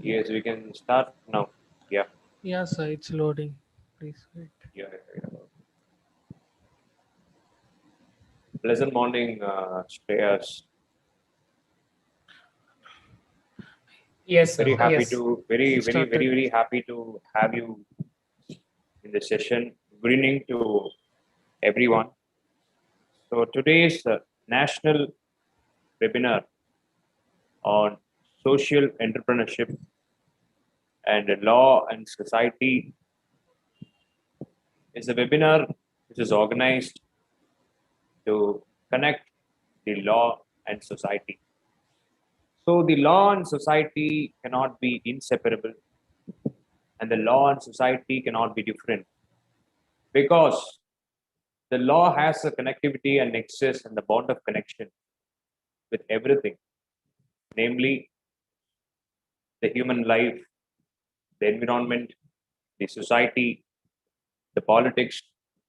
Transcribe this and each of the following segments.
Yes, we can start now. Yeah, Yeah, sir, it's loading. Please wait. yeah. Pleasant morning, Shreyas. Yes, Very sir. happy Yes. to, very, It very, very, started. very happy to have you in the session. Good evening to everyone. So today's national webinar on social entrepreneurship and law and society is a webinar which is organized to connect the law and society. So the law and society cannot be inseparable, and the law and society cannot be different because the law has a connectivity and nexus and the bond of connection with everything, namely the human life, the environment, the society, the politics,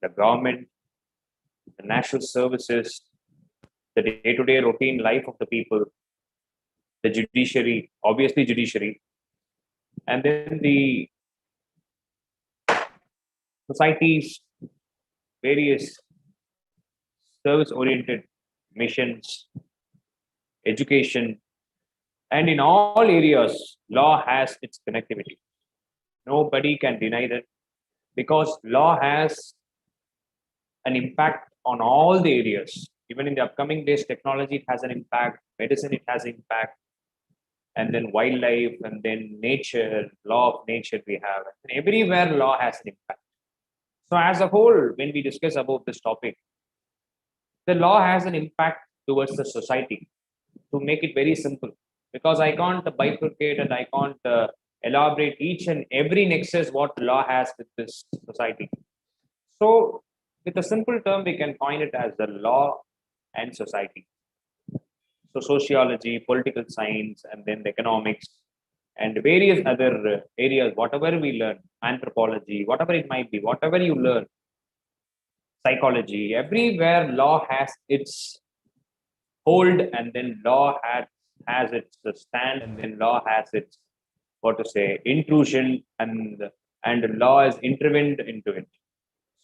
the government, the national services, the day-to-day routine life of the people, the judiciary, obviously judiciary, and then the society's various service-oriented missions, education, and in all areas, law has its connectivity. Nobody can deny that because law has an impact on all the areas. Even in the upcoming days, technology it has an impact, medicine it has impact, and then wildlife, and then nature, law of nature we have. And everywhere law has an impact. So as a whole, when we discuss about this topic, the law has an impact towards the society. To make it very simple, because I can't bifurcate and I can't elaborate each and every nexus what law has with this society. So, with a simple term, we can coin it as the law and society. So, sociology, political science, and then the economics, and various other areas, whatever we learn, anthropology, whatever it might be, whatever you learn, psychology, everywhere law has its hold, and then law has its stand, and then law has its what to say intrusion, and law is intervened into it.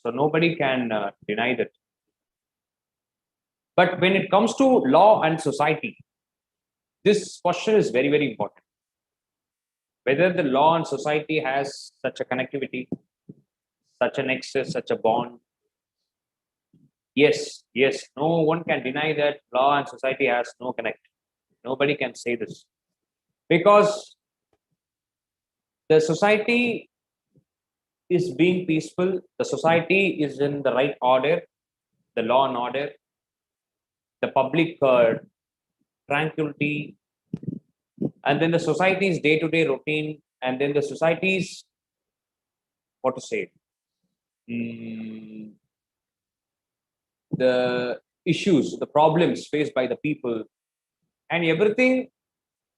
So nobody can deny that. But when it comes to law and society, this question is very very important. Whether the law and society has such a connectivity, such an nexus, such a bond. Yes, no one can deny that law and society has no connect. Nobody can say this because the society is being peaceful, the society is in the right order, the law and order, the public tranquility, and then the society's day-to-day routine, and then the society's what to say, mm, the issues, the problems faced by the people, and everything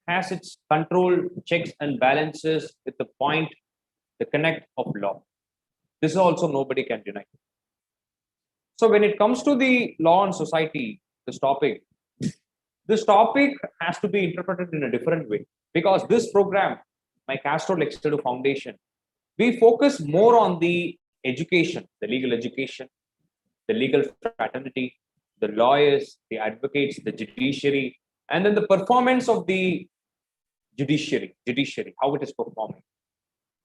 has its control, checks and balances with the point, the connect of law. This also nobody can deny. So when it comes to the law and society, this topic has to be interpreted in a different way because this program, my Castro Executive Foundation, we focus more on the education, the legal education, the legal fraternity, the lawyers, the advocates, the judiciary, and then the performance of the judiciary, how it is performing.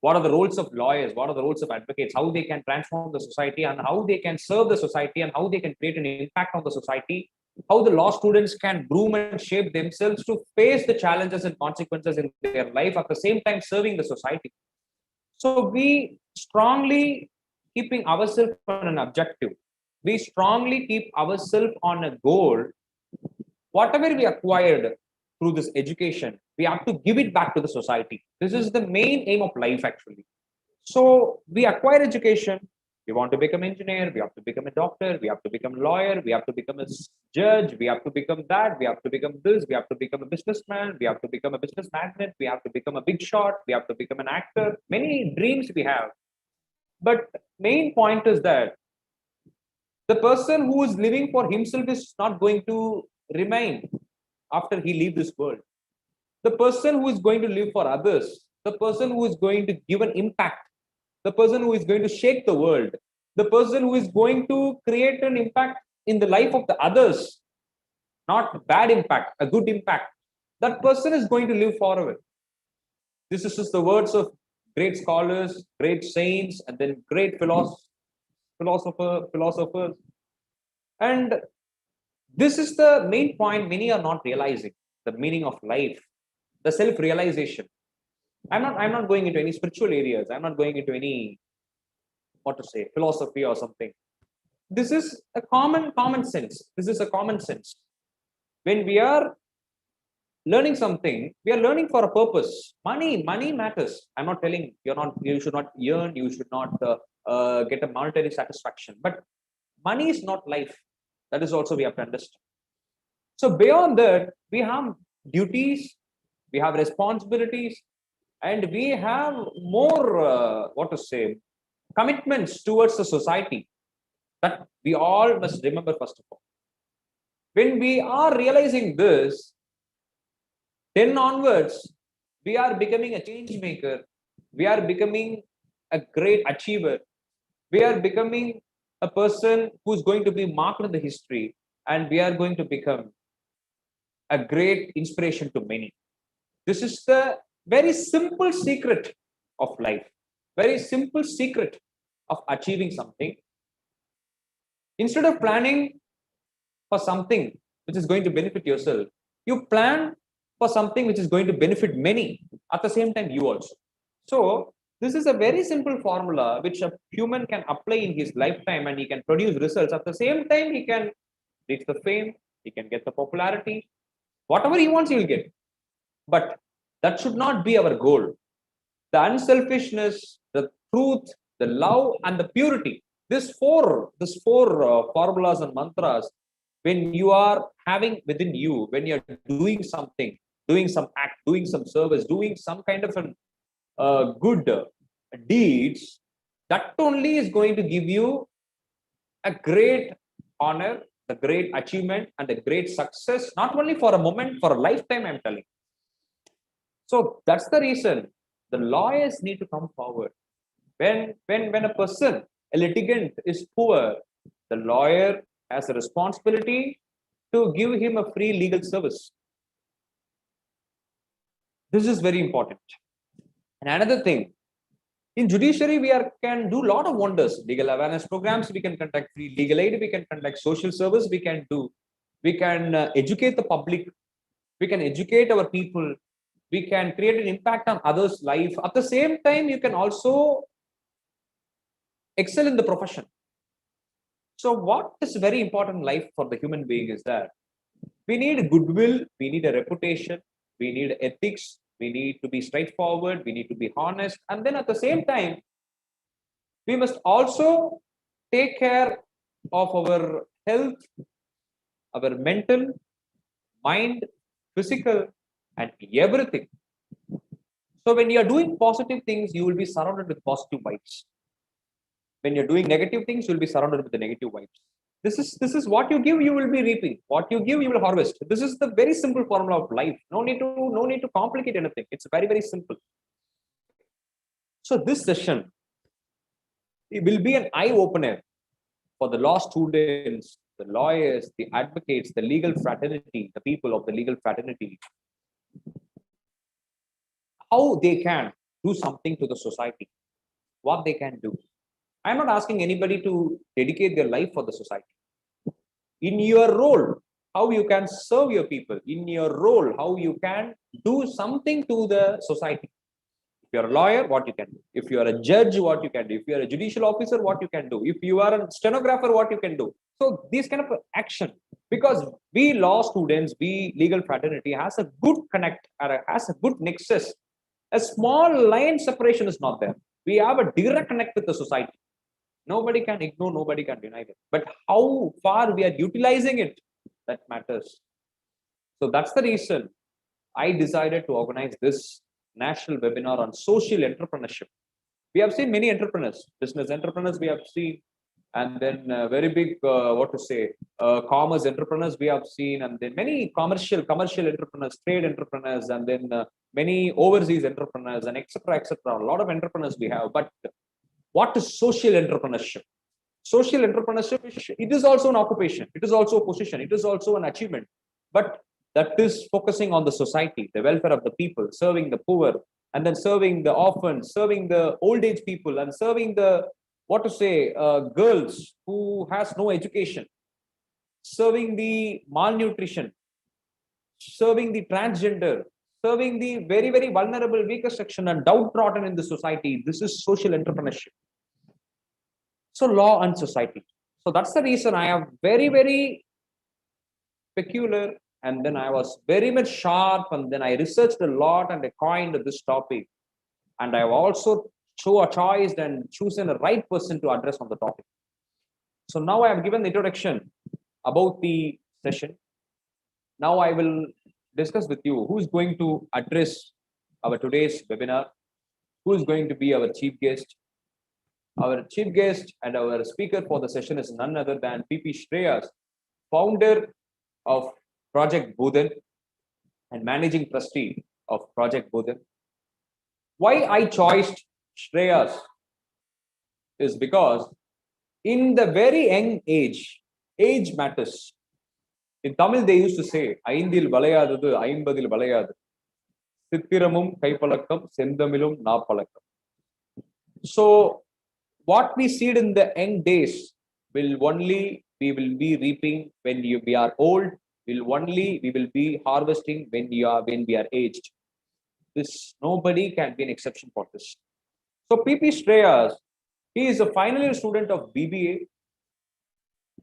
What are the roles of lawyers? What are the roles of advocates? How they can transform the society and how they can serve the society and how they can create an impact on the society. How the law students can groom and shape themselves to face the challenges and consequences in their life at the same time serving the society. So we strongly keeping ourselves on an objective. We strongly keep ourselves on a goal. Whatever we acquired through this education, we have to give it back to the society. This is the main aim of life, actually. So we acquire education. We want to become engineer. We have to become a doctor. We have to become a lawyer. We have to become a judge. We have to become that. We have to become this. We have to become a businessman. We have to become a business magnate. We have to become a big shot. We have to become an actor. Many dreams we have. But main point is that the person who is living for himself is not going to remain after he leave this world. the person who is going to live for others, the person who is going to give an impact, the person who is going to shake the world, the person who is going to create an impact in the life of the others, not bad impact, a good impact. That person is going to live forever. This is just the words of great scholars, great saints, and then great philosophers. And this is the main point many are not realizing, the meaning of life, the self-realization. I'm not going into any spiritual areas. I'm not going into any, what to say, philosophy or something. This is a common sense. This is a common sense. When we are learning something, we are learning for a purpose. Money matters. I'm not telling you should not earn, you should not get a monetary satisfaction. But money is not life. That is also we have to understand. So beyond that, we have duties, we have responsibilities, and we have more, commitments towards the society that we all must remember first of all. When we are realizing this, then onwards, we are becoming a change maker. We are becoming a great achiever. We are becoming a person who's going to be marked in the history, and we are going to become a great inspiration to many. This is the very simple secret of life, very simple secret of achieving something. Instead of planning for something which is going to benefit yourself, you plan for something which is going to benefit many, at the same time you also. So this is a very simple formula which a human can apply in his lifetime, and he can produce results. At the same time, he can reach the fame, he can get the popularity, whatever he wants, he will get. But that should not be our goal. The unselfishness, the truth, the love, and the purity. These four formulas and mantras, when you are having within you, when you're doing something, doing some act, doing some service, doing some kind of an good deeds, that only is going to give you a great honor, a great achievement, and a great success, not only for a moment, for a lifetime, I'm telling. So that's the reason the lawyers need to come forward. When a person, a litigant, is poor, the lawyer has a responsibility to give him a free legal service. This is very important. And another thing, in judiciary, can do a lot of wonders. Legal awareness programs, we can conduct free legal aid, we can conduct social service, we can educate the public, we can educate our people, we can create an impact on others' life. At the same time, you can also excel in the profession. So what is very important in life for the human being is that we need goodwill, we need a reputation, we need ethics, we need to be straightforward, we need to be honest, and then at the same time, we must also take care of our health, our mental, mind, physical, and everything. So when you are doing positive things, you will be surrounded with positive vibes. When you're doing negative things, you'll be surrounded with the negative vibes. This is what you give, you will be reaping. What you give, you will harvest. This is the very simple formula of life. No need to complicate anything. It's very, very simple. So this session, it will be an eye opener for the law students, the lawyers, the advocates, the legal fraternity, the people of the legal fraternity, how they can do something to the society, what they can do. I'm not asking anybody to dedicate their life for the society. In your role, how you can serve your people. In your role, how you can do something to the society. If you're a lawyer, what you can do. If you are a judge, what you can do. If you are a judicial officer, what you can do. If you are a stenographer, what you can do. So these kind of action, because we law students, we legal fraternity has a good connect, or has a good nexus. A small line separation is not there. We have a direct connect with the society. Nobody can ignore, nobody can deny it. But how far we are utilizing it, that matters. So that's the reason I decided to organize this national webinar on social entrepreneurship. We have seen many entrepreneurs, business entrepreneurs we have seen, and then very big, commerce entrepreneurs we have seen, and then many commercial entrepreneurs, trade entrepreneurs, and then many overseas entrepreneurs, and etc. etc. A lot of entrepreneurs we have. But what is social entrepreneurship? Social entrepreneurship, it is also an occupation, it is also a position, it is also an achievement, but that is focusing on the society, the welfare of the people, serving the poor, and then serving the orphans, serving the old age people, and serving the girls who has no education, serving the malnutrition, serving the transgender, serving the very, very vulnerable, weaker section and downtrodden in the society. This is social entrepreneurship. So law and society. So that's the reason I am very, very peculiar. And then I was very much sharp. And then I researched a lot and I coined this topic. And I have also chosen and chosen the right person to address on the topic. So now I have given the introduction about the session. Now I will discuss with you who is going to address our today's webinar, who is going to be our chief guest. Our chief guest and our speaker for the session is none other than P.P. Shreyas, founder of Project Bhudan and managing trustee of Project Bhudan. Why I chose Shreyas is because in the very young age matters. In Tamil, they used to say, "Aindil valayadadu, aimbadil valayadu. Sithiramum kaipalakkam, sendamilum naapalakkam." So, what we seed in the young days we will be reaping when we are old. We will be harvesting when we are aged. This nobody can be an exception for this. So P.P. Shreyas, he is a final year student of BBA,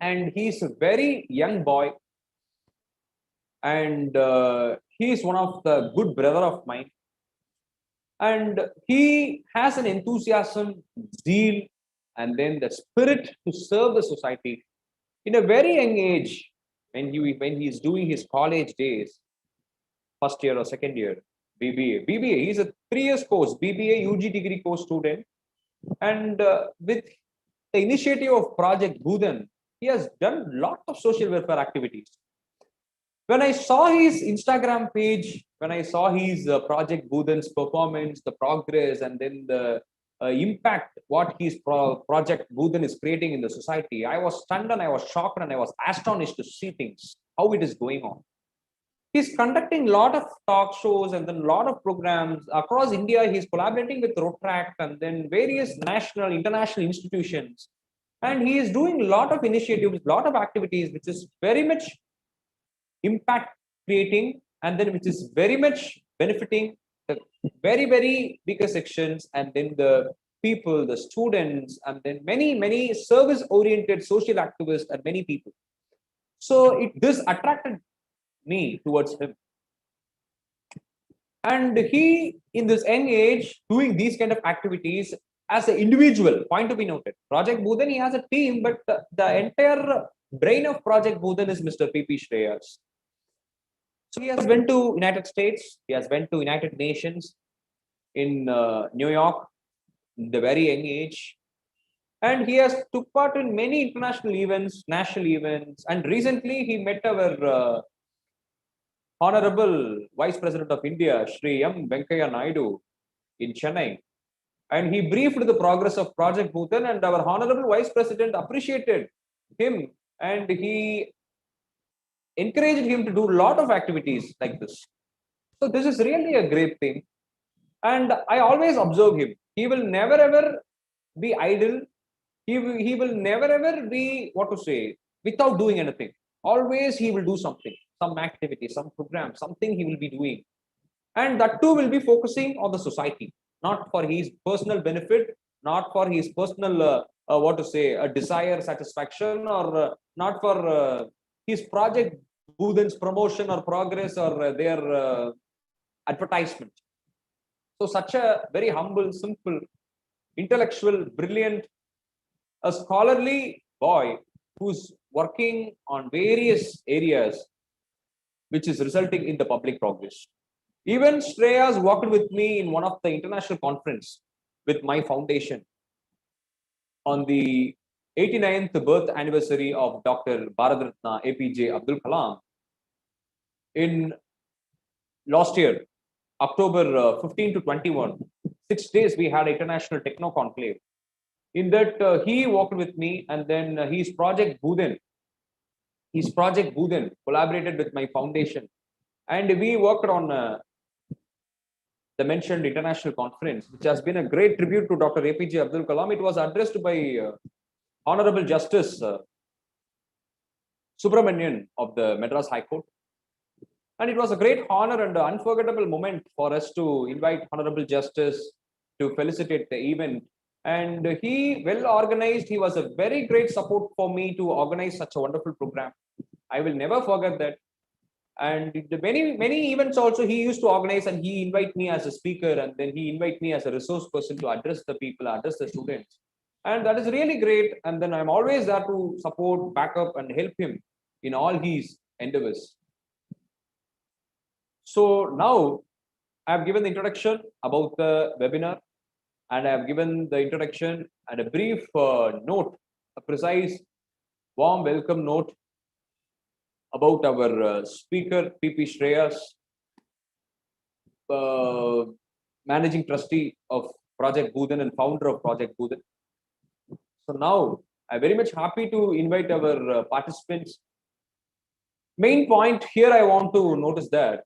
and he is a very young boy, and he is one of the good brother of mine, and he has an enthusiasm, zeal, and then the spirit to serve the society in a very young age. When he is doing his college days, first year or second year, BBA, he is a 3 years course, BBA UG degree course student, and with the initiative of Project Bhudan, he has done a lot of social welfare activities. When I saw his Instagram page, when I saw his Project Bhudan's performance, the progress, and then the impact what his Project Bhudan is creating in the society, I was stunned and I was shocked and I was astonished to see things, how it is going on. He's conducting a lot of talk shows and then a lot of programs across India. He's collaborating with Rotaract and then various national, international institutions. And he is doing a lot of initiatives, a lot of activities, which is very much impact creating, and then which is very much benefiting the very, very bigger sections, and then the people, the students, and then many, many service-oriented social activists and many people. So this attracted me towards him. And he, in this young age, doing these kind of activities as an individual, point to be noted. Project Bhudan, he has a team, but the entire brain of Project Bhudan is Mr. P.P. Shreyas. So he has went to United States, he has went to United Nations in New York, in the very young age. And he has took part in many international events, national events. And recently he met our Honorable Vice President of India, Shri M. Venkaiah Naidu in Chennai. And he briefed the progress of Project Bhudan, and our Honorable Vice President appreciated him, and he encouraged him to do a lot of activities like this. So this is really a great thing. And I always observe him. He will never ever be idle. He will never ever be, without doing anything. Always he will do something, some activity, some program, something he will be doing. And that too will be focusing on the society, not for his personal benefit, not for his personal, a desire, satisfaction, or not for his Project Bhudan's promotion or progress or their advertisement. So such a very humble, simple, intellectual, brilliant, a scholarly boy who's working on various areas, which is resulting in the public progress. Even Shreyas worked with me in one of the international conference with my foundation on the 89th birth anniversary of Dr. Bharat Ratna APJ Abdul Kalam. In last year, October 15 to 21, 6 days we had International Techno Conclave. In that, he walked with me, and then his Project Bhudan collaborated with my foundation, and we worked on the mentioned international conference, which has been a great tribute to Dr. APJ Abdul Kalam. It was addressed by Honorable Justice Subramanian of the Madras High Court. And it was a great honor and an unforgettable moment for us to invite Honorable Justice to felicitate the event. And he, well organized, he was a very great support for me to organize such a wonderful program. I will never forget that. And the many events also he used to organize, and he invite me as a speaker, and then he invite me as a resource person to address the people, address the students. And that is really great. And then I'm always there to support, back up, and help him in all his endeavors. So now I have given the introduction about the webinar, and I have given the introduction and a brief note, a precise, warm welcome note about our speaker, PP Shreyas, managing trustee of Project Bhudan and founder of Project Bhudan. So now I'm very much happy to invite our participants. Main point here I want to notice that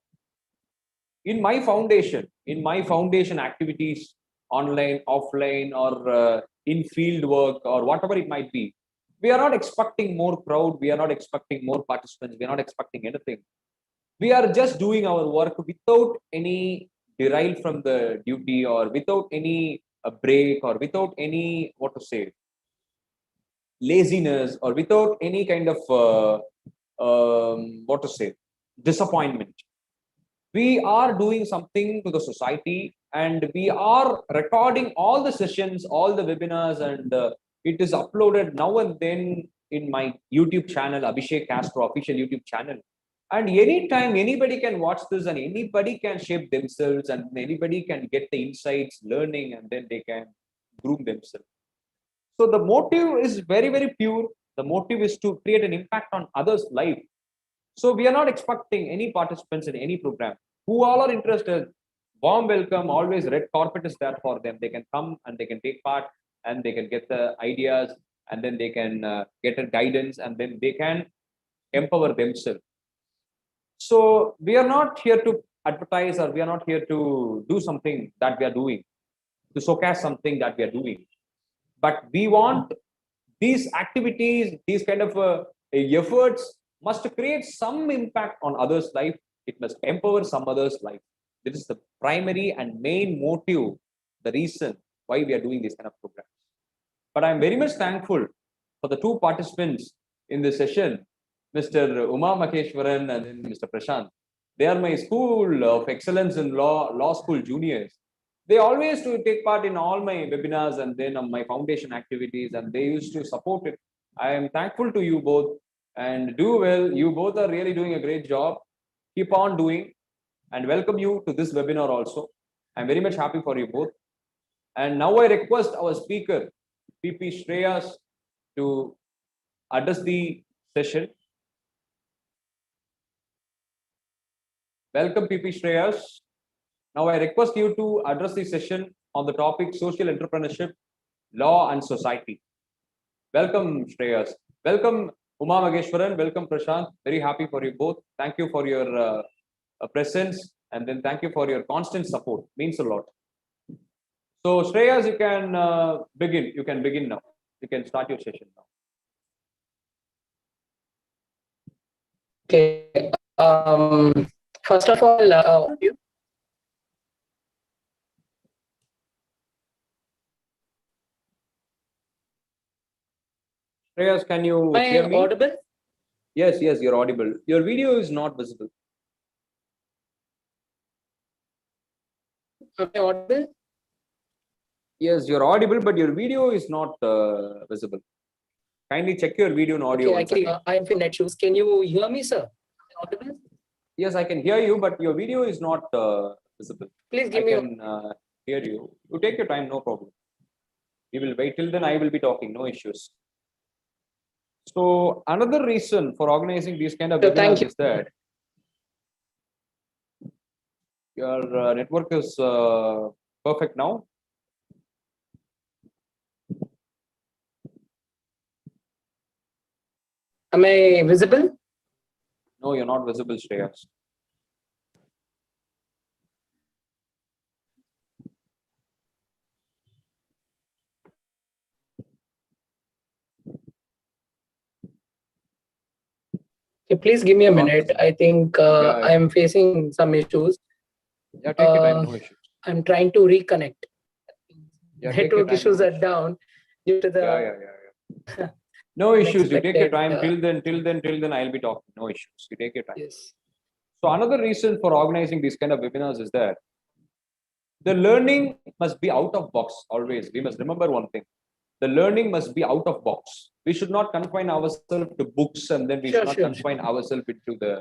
in my foundation activities, online, offline, or in field work, or whatever it might be, we are not expecting more crowd, we are not expecting more participants, we are not expecting anything. We are just doing our work without any derail from the duty, or without any break, or without any, laziness, or without any kind of disappointment. We are doing something to the society, and we are recording all the sessions, all the webinars, and it is uploaded now and then in my YouTube channel, Abhishek Castro official YouTube channel. And anytime anybody can watch this, and anybody can shape themselves, and anybody can get the insights, learning, and then they can groom themselves. So the motive is very, very pure. The motive is to create an impact on others' life. So we are not expecting any participants in any program. Who all are interested, warm welcome. Always red carpet is there for them. They can come and they can take part, and they can get the ideas, and then they can get a guidance, and then they can empower themselves. So we are not here to advertise, or we are not here to do something that we are doing, to showcase something that we are doing. But we want these activities, these kind of efforts must create some impact on others' life. It must empower some others' life. This is the primary and main motive, the reason why we are doing this kind of programs. But I'm very much thankful for the two participants in this session, Mr. Uma Maheshwaran and Mr. Prashant. They are my school of excellence in law school juniors. They always to take part in all my webinars and then my foundation activities, and they used to support it. I am thankful to you both, and do well. You both are really doing a great job. Keep on doing, and welcome you to this webinar also. I'm very much happy for you both. And now I request our speaker, PP Shreyas, to address the session. Welcome, PP Shreyas. Now I request you to address the session on the topic social entrepreneurship, law and society. Welcome, Shreyas. Welcome, Uma Maheshwaran. Welcome, Prashant. Very happy for you both. Thank you for your presence, and then thank you for your constant support. Means a lot. So, Shreyas, you can begin. You can begin now. You can start your session now. Okay. First of all, Shreyas, can you am hear I me? audible? Yes, you're audible. Your video is not visible. Am I audible? Yes, you're audible, but your video is not visible. Kindly check your video and audio. Okay, actually, I am in net shoes. Can you hear me, sir? Audible? Yes, I can hear you, but your video is not visible. Please I give me. can hear you. You take your time, no problem. We will wait till then. I will be talking, no issues. So another reason for organizing these kind of So thank webinars you. is that your network is perfect now. Am I visible? No, you're not visible, Shreyas. Okay, please give me a Not minute. visible. I think Yeah, I'm facing some issues. yeah, take your time, Uh, no issues. I'm trying to reconnect. Yeah, take your Network time, issues no are issues. down due to Yeah, the yeah, yeah, yeah. No issues. You take your unexpected. time. Till then, I'll be talking. No issues. You take your time. Yes. So another reason for organizing these kind of webinars is that the learning must be out of box always. We must remember one thing. The learning must be out of box. We should not confine ourselves to books, and then we should Sure, not sure. confine ourselves into the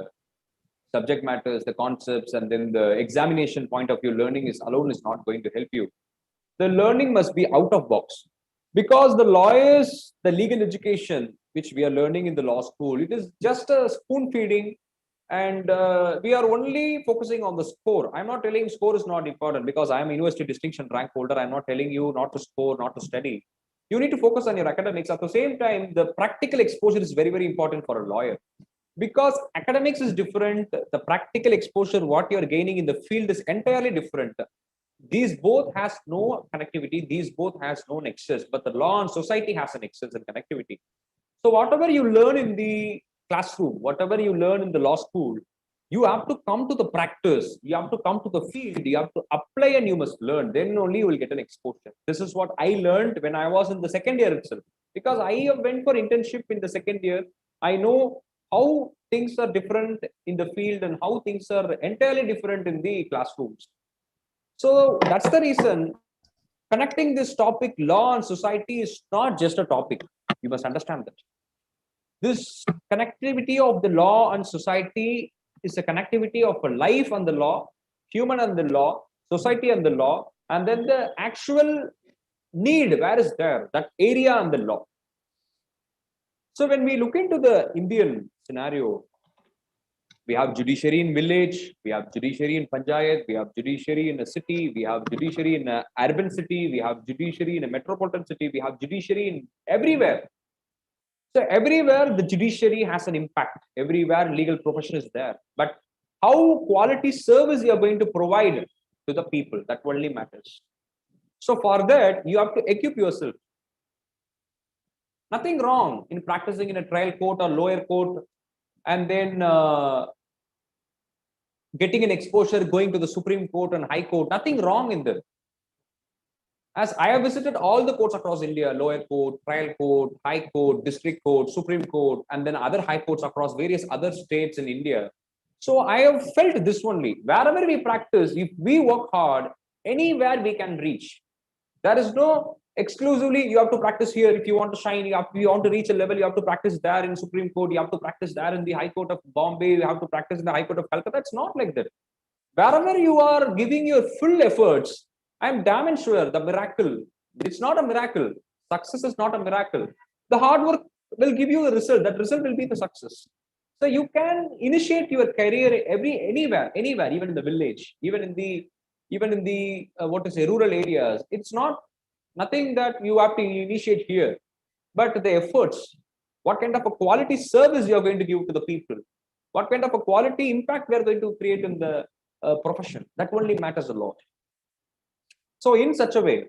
subject matters, the concepts, and then the examination point of view. Learning is alone is not going to help you. The learning must be out of box, because the lawyers, the legal education which we are learning in the law school, it is just a spoon feeding, and we are only focusing on the score. I'm not telling score is not important, because I am a university distinction rank holder. I'm not telling you not to score, not to study. You need to focus on your academics. At the same time, the practical exposure is very, very important for a lawyer, because academics is different. The practical exposure what you're gaining in the field is entirely different. These both has no connectivity, these both has no nexus, but the law and society has a nexus and connectivity. So whatever you learn in the classroom, whatever you learn in the law school, you have to come to the practice, you have to come to the field, you have to apply, and you must learn. Then only you will get an exposure. This is what I learned when I was in the second year itself, because I went for internship in the second year. I know how things are different in the field and how things are entirely different in the classrooms. So that's the reason connecting this topic, law and society, is not just a topic. You must understand that. This connectivity of the law and society is a connectivity of a life and the law, human and the law, society and the law, and then the actual need, where is there, that area and the law. So when we look into the Indian scenario, we have judiciary in village, we have judiciary in panchayat, we have judiciary in a city, we have judiciary in an urban city, we have judiciary in a metropolitan city, we have judiciary in everywhere. So everywhere the judiciary has an impact, everywhere legal profession is there, but how quality service you are going to provide to the people, that only matters. So for that you have to equip yourself. Nothing wrong in practicing in a trial court or lower court, and then getting an exposure, going to the Supreme Court and High Court. Nothing wrong in that. As I have visited all the courts across India, lower court, trial court, high court, district court, Supreme Court, and then other high courts across various other states in India. So I have felt this only. Wherever we practice, if we work hard, anywhere we can reach. There is no exclusively you have to practice here. If you want to shine, you want to reach a level, you have to practice there in Supreme Court, you have to practice there in the High Court of Bombay, you have to practice in the High Court of Calcutta. It's not like that. Wherever you are giving your full efforts, I'm damn sure the miracle, it's not a miracle. Success is not a miracle. The hard work will give you the result. That result will be the success. So you can initiate your career anywhere, even in the village, even in the what to say, rural areas. It's not nothing that you have to initiate here, but the efforts. What kind of a quality service you are going to give to the people? What kind of a quality impact we are going to create in the profession? That only matters a lot. So in such a way,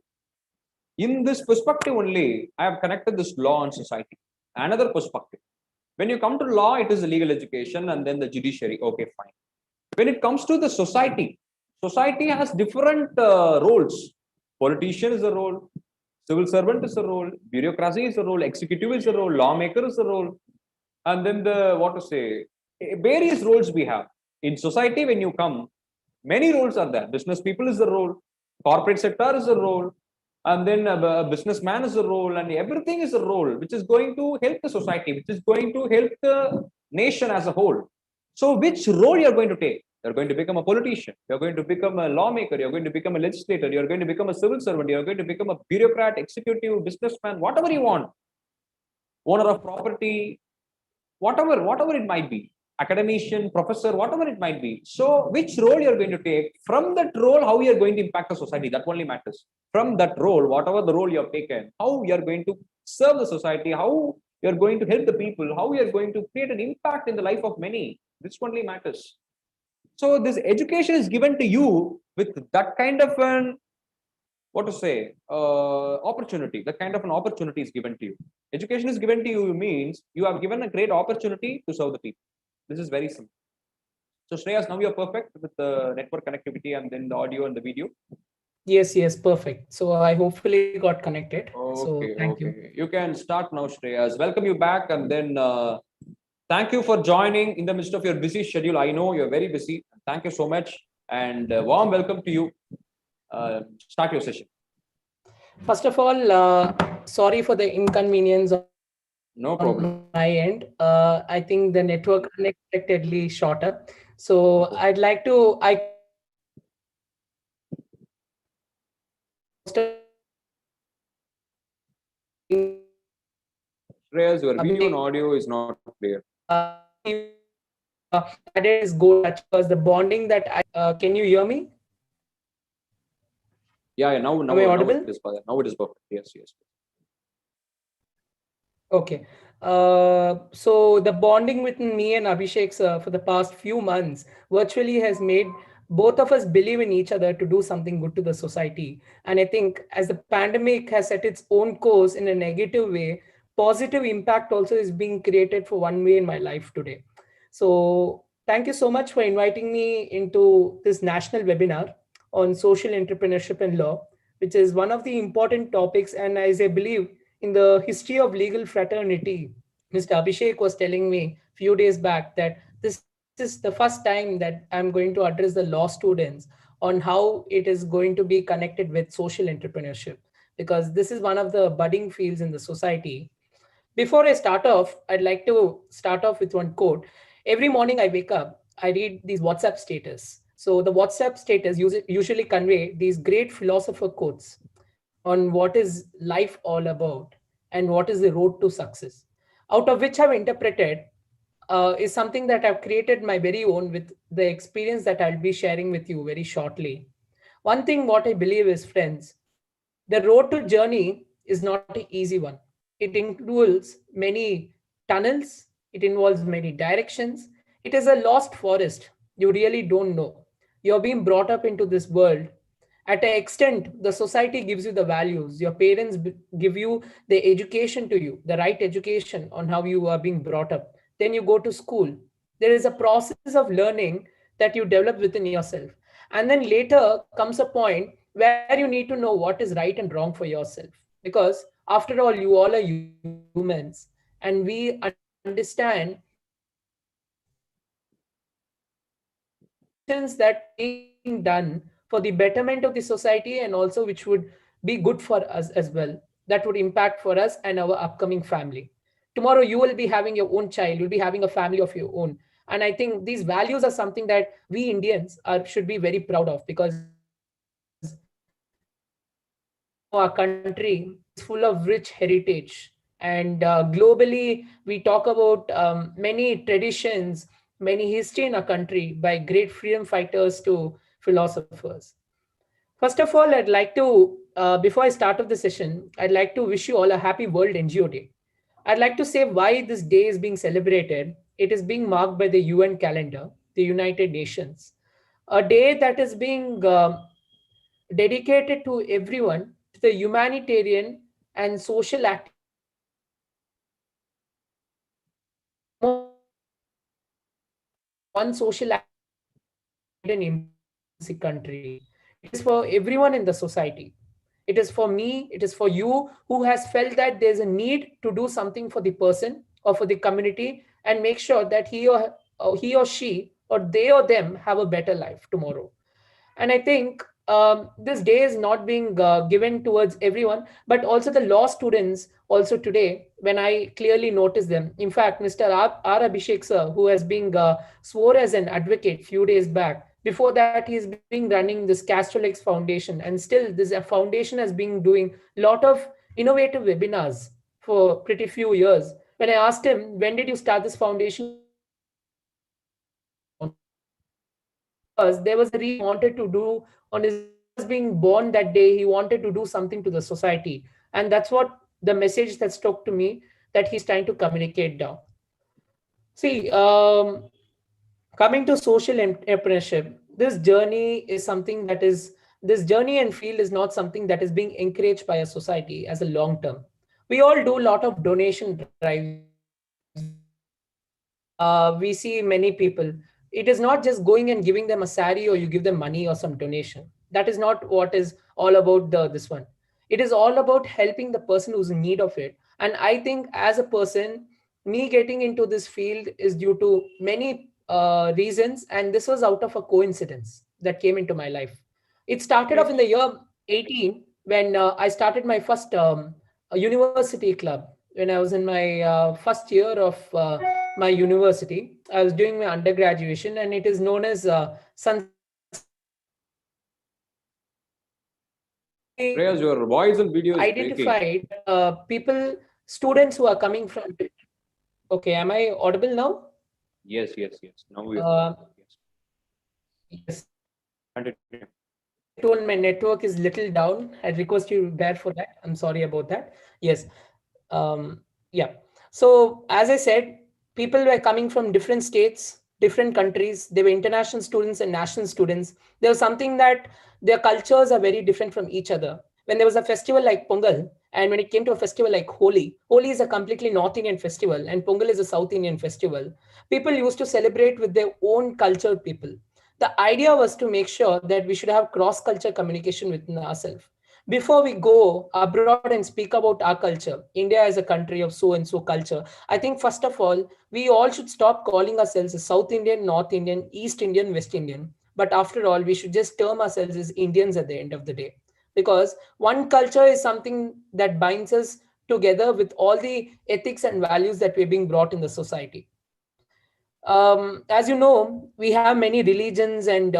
in this perspective only, I have connected this law and society. Another perspective. When you come to law, it is the legal education and then the judiciary. Okay, fine. When it comes to the society, society has different roles. Politician is a role, civil servant is a role, bureaucracy is a role, executive is a role, lawmaker is a role, and then the what to say, various roles we have in society. When you come, many roles are there. Business people is a role, corporate sector is a role, and then a businessman is a role, and everything is a role which is going to help the society, which is going to help the nation as a whole. So which role you're going to take? You're going to become a politician, you're going to become a lawmaker, you're going to become a legislator, you're going to become a civil servant, you're going to become a bureaucrat, executive, businessman, whatever you want. owner of property, whatever it might be, academician, professor, whatever it might be. So which role you're going to take, from that role, how you're going to impact the society, that only matters. From that role, whatever the role you have taken, how you're going to serve the society, how you're going to help the people, how you're going to create an impact in the life of many, this only matters. So this education is given to you with that kind of an, what to say, opportunity. That kind of an opportunity is given to you. Education is given to you means you have given a great opportunity to serve the people. This is very simple. So Shreyas, now you're perfect with the network connectivity and then the audio and the video. Yes, perfect. So I hopefully got connected. So Okay, thank you. okay. You can start now, Shreyas. Welcome you back, and then thank you for joining in the midst of your busy schedule. I know you're very busy. Thank you so much, and warm welcome to you. Start your session. First of all, sorry for the inconvenience on No my problem. end. I think the network unexpectedly shorter. So No I'd problem. like to, I couldn't able to hear most of the Shreyas, your video and Abhishek, audio is not clear. that is go touch because the bonding that can you hear me? Yeah, now, Am I now it audible? is perfect. Now it is perfect. Yes, yes. Okay. So the bonding with me and Abhishek sir for the past few months virtually has made both of us believe in each other to do something good to the society. And I think as the pandemic has set its own course in a negative way, positive impact also is being created for one way in my life today. So thank you so much for inviting me into this national webinar on social entrepreneurship and law, which is one of the important topics. And as I believe in the history of legal fraternity, Mr. Abhishek was telling me a few days back that this is the first time that I'm going to address the law students on how it is going to be connected with social entrepreneurship, because this is one of the budding fields in the society. Before I start off, I'd like to start off with one quote. Every morning I wake up, I read these WhatsApp status. So the WhatsApp status usually convey these great philosopher quotes on what is life all about and what is the road to success. Out of which I've interpreted is something that I've created my very own with the experience that I'll be sharing with you very shortly. One thing what I believe is, friends, the road to journey is not an easy one. It includes many tunnels, it involves many directions. It is a lost forest. You really don't know. You're being brought up into this world. At an extent, the society gives you the values. Your parents give you the education to you, the right education on how you are being brought up. Then you go to school. There is a process of learning that you develop within yourself. And then later comes a point where you need to know what is right and wrong for yourself. Because after all, you all are humans and we understand actions that being done for the betterment of the society and also which would be good for us as well, that would impact for us and our upcoming family. Tomorrow you will be having your own child, you'll be having a family of your own. And I think these values are something that we Indians should be very proud of, because our country is full of rich heritage. And globally, we talk about many traditions, many history in our country by great freedom fighters to philosophers. First of all, I'd like to, before I start off the session, I'd like to wish you all a happy World NGO Day. I'd like to say why this day is being celebrated. It is being marked by the UN calendar, the United Nations, a day that is being dedicated to everyone, to the humanitarian and social activities that one social activity made an impact in this country. It is for everyone in the society. It is for me, it is for you who has felt that there's a need to do something for the person or for the community and make sure that he or she or they or them have a better life tomorrow. And I think this day is not being given towards everyone, but also the law students also today, when I clearly notice them. In fact, Mr. R. Abhishek sir, who has been swore as an advocate few days back, before that he's been running this Castrolex Foundation, and still this foundation has been doing a lot of innovative webinars for pretty few years. When I asked him, when did you start this foundation? He said he started it when he was 18. Because there was a reason he wanted to do on his day. He was being born that day. He wanted to do something to the society. And that's what the message that stuck to me that he's trying to communicate down. See, coming to social entrepreneurship, this journey and field is not something that is being encouraged by a society as a long term. We all do a lot of donation drives. We see many people. We see many people. It is not just going and giving them a sari or you give them money or some donation. That is not what is all about this one. It is all about helping the person who's in need of it. And I think as a person, me getting into this field is due to many reasons, and this was out of a coincidence that came into my life. It started off in Yes. the year 18 when I started my first university club. When I was in my first year of my university, I was doing my undergraduation, and it is known as Sanskrit Club. We Prayas, your voice and video is breaking. identified that students who are coming from. Okay, am I audible now? Yes, yes, yes. Now we are. Uh, Yes. yes. Continue. As I told, my network is little down. I request you bear for that. I'm sorry about that. Yes. Um, yeah. So as I said, people were coming from different states, different countries. They were international students and national students. There was something that their cultures are very different from each other. When there was a festival like Pongal, and when it came to a festival like Holi is a completely North Indian festival, and Pongal is a South Indian festival. People used to celebrate with their own cultured people. The idea was to make sure that we should have cross culture communication within ourselves. Before we go abroad and speak about our culture, India is a country of so and so culture. I think first of all, we all should stop calling ourselves as South Indian, North Indian, East Indian, West Indian. But after all, we should just term ourselves as Indians at the end of the day. Because one culture is something that binds us together with all the ethics and values that we're being brought in the society. As you know, we have many religions, and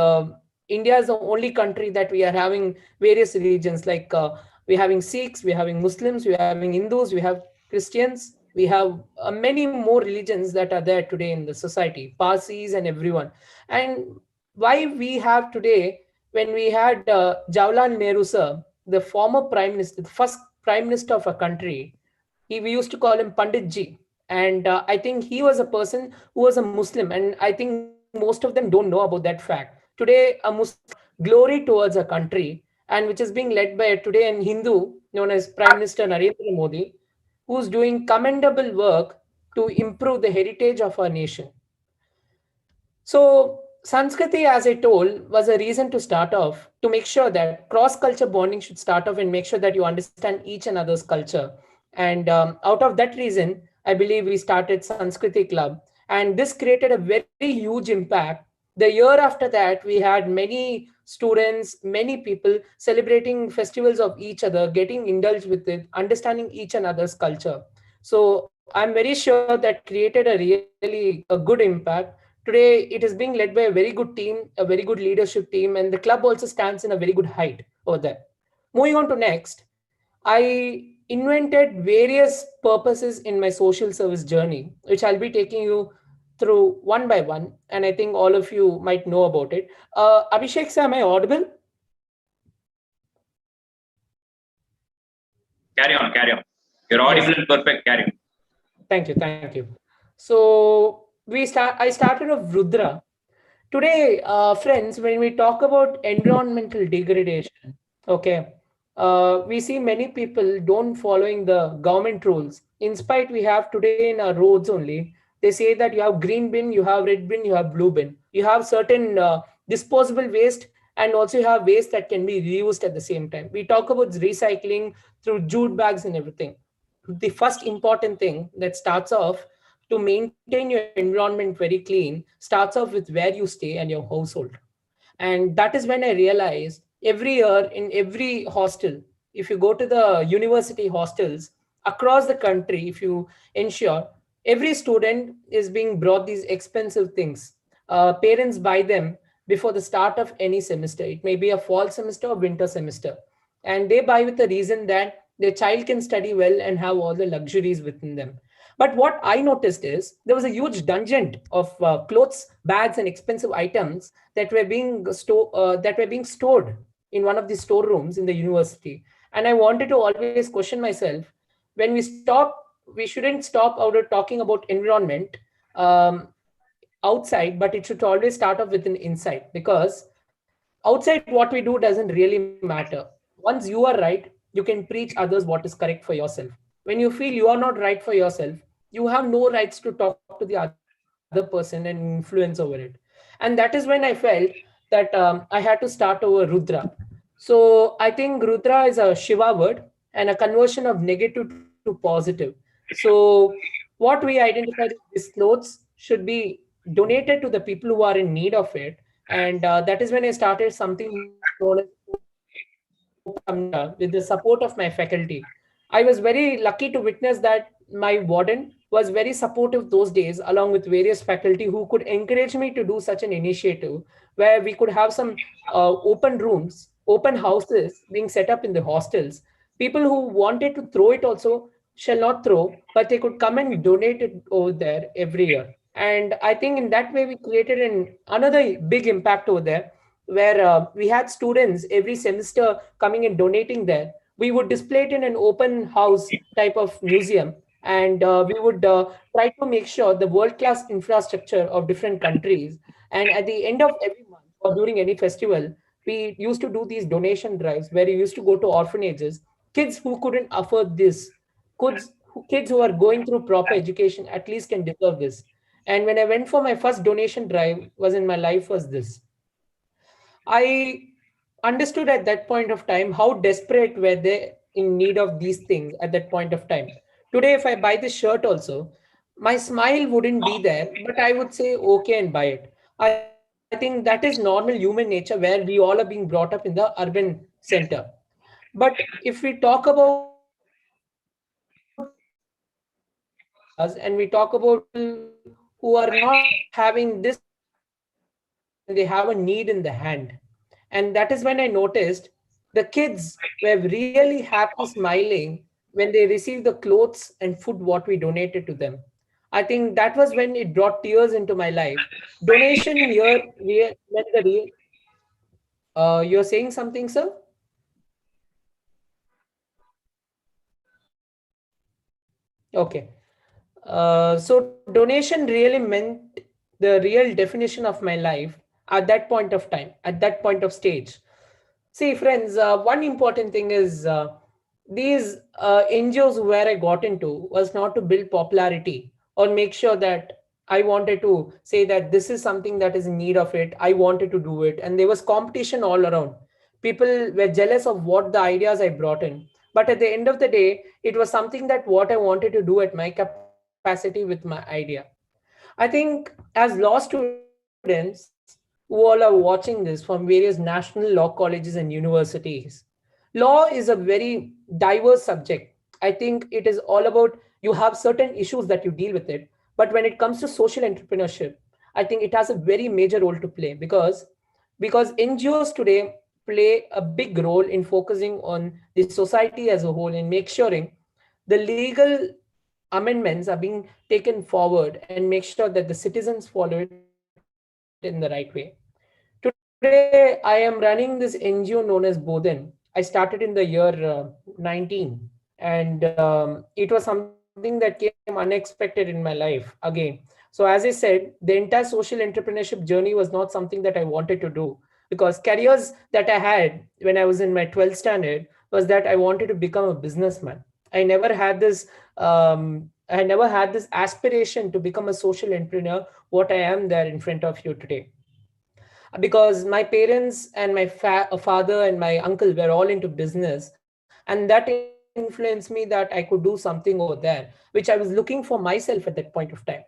India is the only country that we are having various religions. Like we're having Sikhs, we're having Muslims, we're having Hindus, we have Christians, we have many more religions that are there today in the society, Parsis and everyone. And why we have today, when we had Jawaharlal Nehru sir, the former prime minister, the first prime minister of a country, we used to call him Pandit Ji. And I think he was a person who was a Muslim. And I think most of them don't know about that fact. Today, a Muslim glory towards a country, and which is being led by today an Hindu known as Prime Minister Narendra Modi, who's doing commendable work to improve the heritage of our nation. So, Sanskriti, as I told, was a reason to start off to make sure that cross culture bonding should start off and make sure that you understand each another's culture. And out of that reason, I believe we started Sanskriti Club. And this created a very huge impact. The year after that, we had many students, many people celebrating festivals of each other, getting indulged with it, understanding each another's culture. So I'm very sure that created a really a good impact. Today, it is being led by a very good team, a very good leadership team, and the club also stands in a very good height over there. Moving on to next, I invented various purposes in my social service journey, which I'll be taking you through one by one, and I think all of you might know about it. Abhishek, sir, am I audible? Carry on, carry on. You're Yes. audible and perfect. Carry on. Thank you, thank you. So I started off Rudra. Today, friends, when we talk about environmental degradation, okay, we see many people don't following the government rules. In spite, we have today in our roads only, they say that you have green bin, you have red bin, you have blue bin. You have certain disposable waste, and also you have waste that can be reused at the same time. We talk about recycling through jute bags and everything. The first important thing that starts off to maintain your environment very clean starts off with where you stay and your household. And that is when I realized every year in every hostel, if you go to the university hostels across the country, if you ensure every student is being brought these expensive things, parents buy them before the start of any semester. It may be a fall semester or winter semester. And they buy with the reason that their child can study well and have all the luxuries within them. But what I noticed is there was a huge dungeon of clothes, bags, and expensive items that were being stored in one of the storerooms in the university. And I wanted to always question myself, when we shouldn't stop out of talking about environment um, outside, but it should always start off with an inside, because outside what we do doesn't really matter. Once you are right, you can preach others what is correct for yourself. When you feel you are not right for yourself, you have no rights to talk to the other person and influence over it. And that is when I felt that I had to start over Rudra. So I think Rudra is a Shiva word and a conversion of negative to positive. So what we identified is these clothes should be donated to the people who are in need of it. And that is when I started something known as with the support of my faculty. I was very lucky to witness that my warden was very supportive those days, along with various faculty who could encourage me to do such an initiative where we could have some open rooms, open houses being set up in the hostels. People who wanted to throw it also shall not throw, but they could come and donate it over there every year. And I think in that way we created another big impact over there, where we had students every semester coming and donating there. We would display it in an open house type of museum, and we would try to make sure the world class infrastructure of different countries. And at the end of every month or during any festival, we used to do these donation drives where we used to go to orphanages, kids who couldn't afford this, kids who are going through proper education at least can deserve this. And when I went for my first donation drive was in my life was this. I understood at that point of time how desperate were they in need of these things at that point of time. Today, if I buy this shirt also, my smile wouldn't be there, but I would say okay and buy it. I think that is normal human nature where we all are being brought up in the urban center. But if we talk about us and we talk about people who are not having this when they have a need in the hand. And that is when I noticed the kids were really happy smiling when they received the clothes and food what we donated to them. I think that was when it brought tears into my life. Donation here, when the real, you're saying something, sir? Okay. So donation really meant the real definition of my life at that point of time, at that point of stage. See, friends, one important thing is these NGOs where I got into was not to build popularity or make sure that I wanted to say that this is something that is in need of it. I wanted to do it. And there was competition all around. People were jealous of what the ideas I brought in. But at the end of the day, it was something that what I wanted to do at my capacity with my idea. I think as law students who all are watching this from various national law colleges and universities, law is a very diverse subject. I think it is all about you have certain issues that you deal with it. But when it comes to social entrepreneurship, I think it has a very major role to play because NGOs today play a big role in focusing on the society as a whole and make sure the legal amendments are being taken forward and make sure that the citizens follow it in the right way. Today, I am running this NGO known as Bodhin. I started in the year 19, and it was something that came unexpected in my life again. So, as I said, the entire social entrepreneurship journey was not something that I wanted to do because careers that I had when I was in my 12th standard was that I wanted to become a businessman. I never had this aspiration to become a social entrepreneur, what I am there in front of you today, because my parents and my father and my uncle were all into business, and that influenced me that I could do something over there which I was looking for myself at that point of time.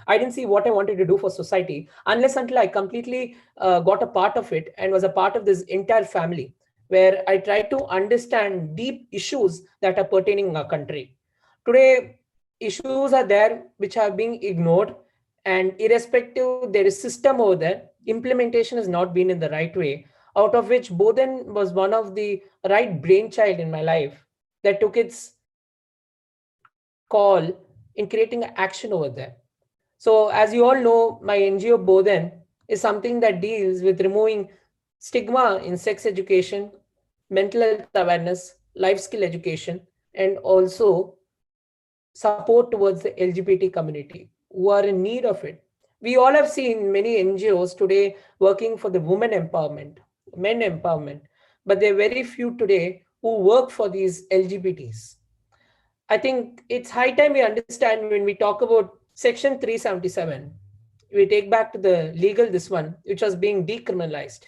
I didn't see what I wanted to do for society unless until I completely got a part of it and was a part of this entire family, where I tried to understand deep issues that are pertaining in our country. Today, issues are there which are being ignored, and irrespective, there is system over there. Implementation has not been in the right way. Out of which Bodhan was one of the right brainchild in my life. that took its call in creating action over there. So, as you all know, my NGO Bodhan is something that deals with removing stigma in sex education, mental health awareness, life skill education, and also support towards the LGBT community who are in need of it. We all have seen many NGOs today working for the women empowerment, men empowerment, but there are very few today who work for these LGBTs. I think it's high time we understand when we talk about Section 377. We take back to the legal this one, which was being decriminalized.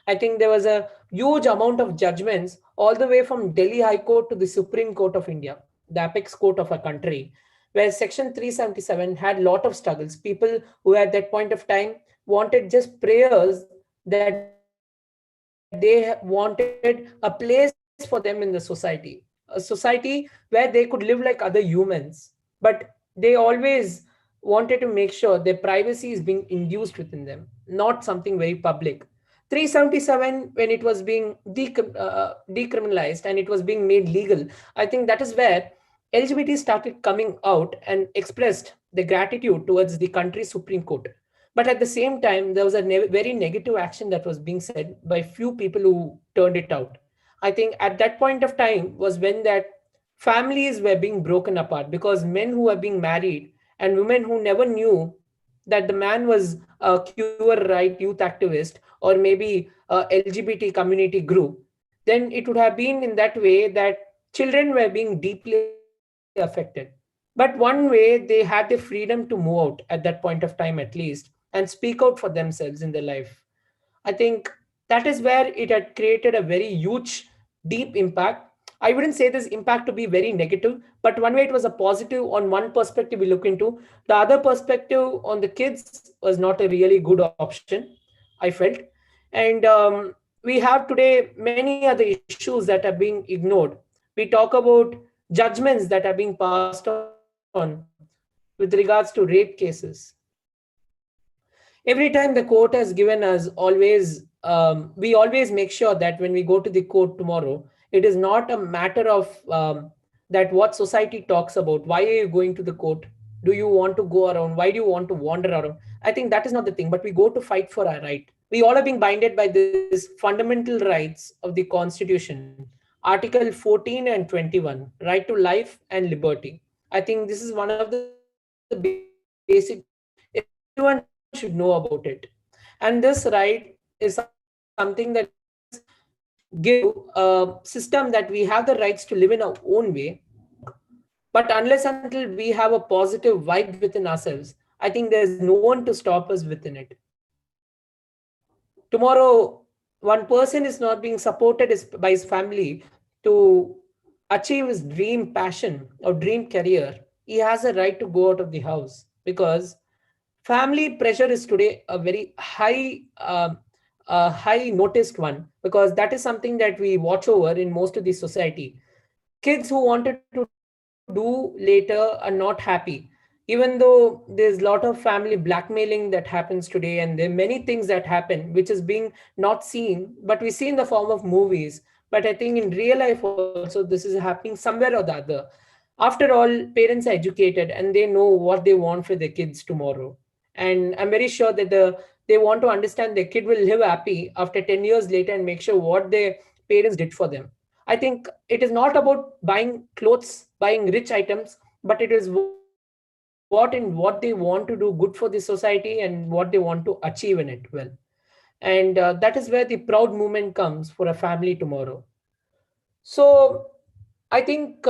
I think there was a huge amount of judgments all the way from Delhi High Court to the Supreme Court of India, the apex court of our country, where Section 377 had a lot of struggles. People who at that point of time wanted just prayers that they wanted a place for them in the society, a society where they could live like other humans, but they always wanted to make sure their privacy is being induced within them, not something very public. 377, when it was being decriminalized and it was being made legal, I think that is where LGBT started coming out and expressed the gratitude towards the country's Supreme Court. But at the same time, there was a very negative action that was being said by few people who turned it out. I think at that point of time was when that families were being broken apart because men who were being married and women who never knew that the man was a cure right youth activist or maybe a LGBT community group, then it would have been in that way that children were being deeply affected. But one way they had the freedom to move out at that point of time, at least, and speak out for themselves in their life. I think that is where it had created a very huge, deep impact. I wouldn't say this impact to be very negative, but one way it was a positive on one perspective we look into. The other perspective on the kids was not a really good option, I felt. And we have today many other issues that are being ignored. We talk about judgments that are being passed on with regards to rape cases. Every time the court has given us we always make sure that when we go to the court tomorrow, it is not a matter of that what society talks about. Why are you going to the court? Do you want to go around? Why do you want to wander around? I think that is not the thing, but we go to fight for our right. We all are being binded by this fundamental rights of the Constitution, Article 14 and 21, right to life and liberty. I think this is one of the basic everyone should know about it. And this right is something that gives give a system that we have the rights to live in our own way. But unless until we have a positive vibe within ourselves, I think there's no one to stop us within it. Tomorrow, one person is not being supported by his family to achieve his dream passion or dream career. He has a right to go out of the house because family pressure is today a very high noticed one, because that is something that we watch over in most of the society. Kids who wanted to do later are not happy, even though there's a lot of family blackmailing that happens today, and there are many things that happen which is being not seen, but we see in the form of movies. But I think in real life also this is happening somewhere or the other. After all, parents are educated and they know what they want for their kids tomorrow. And I'm very sure that they want to understand their kid will live happy after 10 years later and make sure what their parents did for them. I think it is not about buying clothes, buying rich items, but it is what they want to do good for the society and what they want to achieve in it well. And that is where the proud movement comes for a family tomorrow. So I think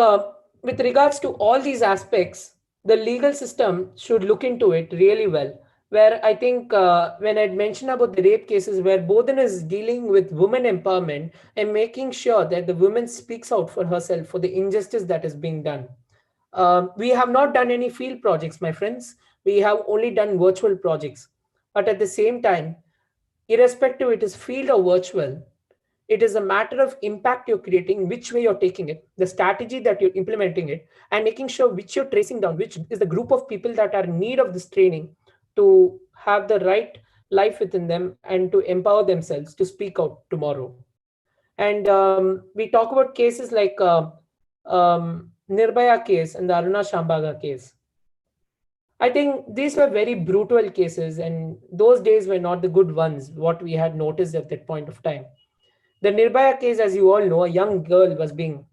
with regards to all these aspects, the legal system should look into it really well. Where I think when I mentioned about the rape cases, where Bodhan is dealing with women empowerment and making sure that the woman speaks out for herself for the injustice that is being done. We have not done any field projects, my friends. We have only done virtual projects. But at the same time, irrespective it is field or virtual, it is a matter of impact you're creating, which way you're taking it, the strategy that you're implementing it, and making sure which you're tracing down, which is the group of people that are in need of this training to have the right life within them and to empower themselves to speak out tomorrow. And we talk about cases like Nirbhaya case and the Aruna Shambaga case. I think these were very brutal cases, and those days were not the good ones, what we had noticed at that point of time. The Nirbhaya case, as you all know, a young girl was being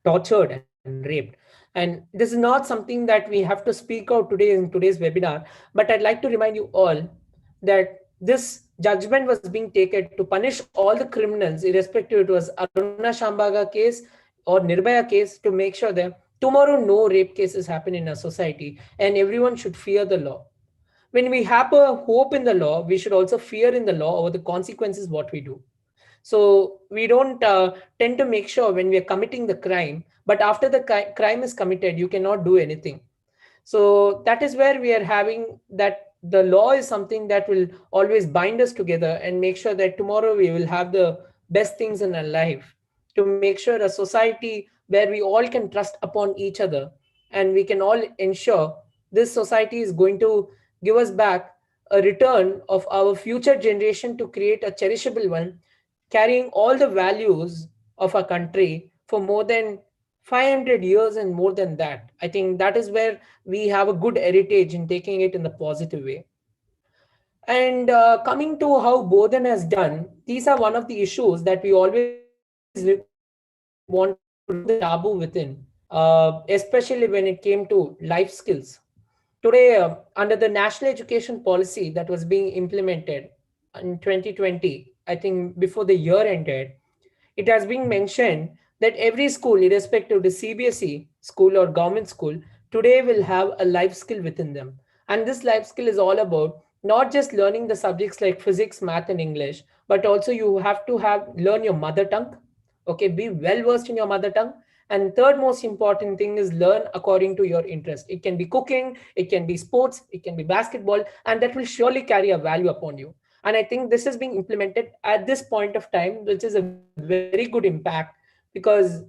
tortured and raped. And this is not something that we have to speak out today in today's webinar, but I'd like to remind you all that this judgment was being taken to punish all the criminals, irrespective it was Aruna Shambaga case or Nirbhaya case, to make sure that tomorrow no rape cases happen in our society and everyone should fear the law. When we have a hope in the law, we should also fear in the law over the consequences what we do. So we don't tend to make sure when we are committing the crime, but after the crime is committed, you cannot do anything. So that is where we are having that the law is something that will always bind us together and make sure that tomorrow we will have the best things in our life, to make sure a society where we all can trust upon each other and we can all ensure this society is going to give us back a return of our future generation to create a cherishable one, carrying all the values of our country for more than 500 years and more than that. I think that is where we have a good heritage in taking it in the positive way. And coming to how Bodhan has done, these are one of the issues that we always want to remove the taboo within, especially when it came to life skills. Today, under the national education policy that was being implemented in 2020, I think before the year ended, it has been mentioned that every school, irrespective of the CBSE school or government school, today will have a life skill within them. And this life skill is all about not just learning the subjects like physics, math, and English, but also you have to have learn your mother tongue. Okay, be well versed in your mother tongue. And third most important thing is learn according to your interest. It can be cooking, it can be sports, it can be basketball, and that will surely carry a value upon you. And I think this is being implemented at this point of time, which is a very good impact, because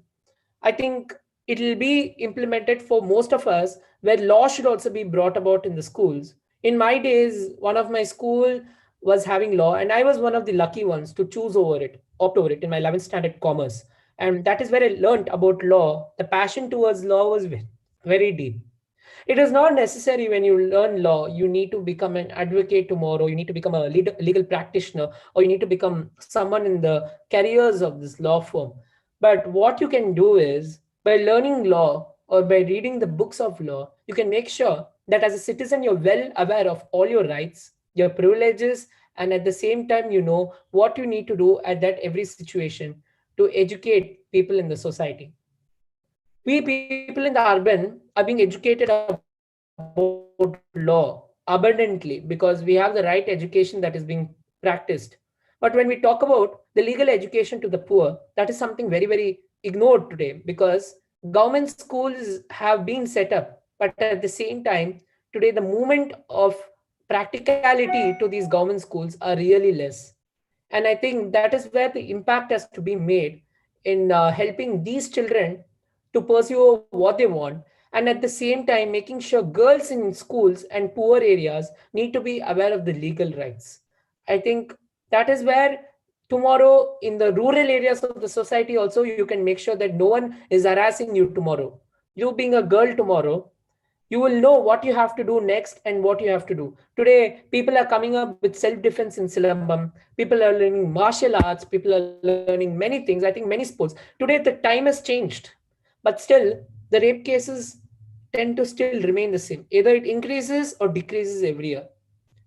I think it will be implemented for most of us, where law should also be brought about in the schools. In my days, one of my school was having law, and I was one of the lucky ones to choose over it, opt over it in my 11th standard commerce. And that is where I learned about law. The passion towards law was very deep. It is not necessary when you learn law, you need to become an advocate tomorrow, you need to become a legal practitioner, or you need to become someone in the careers of this law firm. But what you can do is by learning law or by reading the books of law, you can make sure that as a citizen, you're well aware of all your rights, your privileges, and at the same time, you know what you need to do at that every situation to educate people in the society. We people in the urban are being educated about law abundantly because we have the right education that is being practiced. But when we talk about the legal education to the poor, that is something very, very ignored today because government schools have been set up. But at the same time, today the movement of practicality to these government schools are really less. And I think that is where the impact has to be made in helping these children to pursue what they want, and at the same time making sure girls in schools and poor areas need to be aware of the legal rights. I think that is where tomorrow in the rural areas of the society also you can make sure that no one is harassing you tomorrow. You being a girl tomorrow, you will know what you have to do next and what you have to do. Today, people are coming up with self defense in Silambam. People are learning martial arts. People are learning many things. I think many sports. Today, the time has changed, but still, the rape cases tend to still remain the same. Either it increases or decreases every year.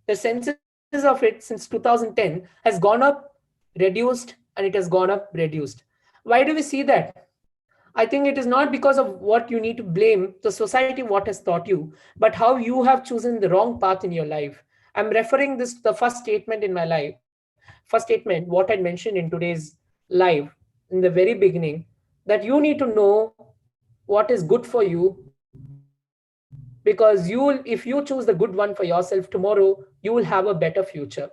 The census of it since 2010 has gone up, reduced, and it has gone up, reduced. Why do we see that? I think it is not because of what you need to blame the society, what has taught you, but how you have chosen the wrong path in your life. I'm referring this to the first statement in my life, first statement, what I mentioned in today's live in the very beginning, that you need to know what is good for you, because if you choose the good one for yourself tomorrow, you will have a better future.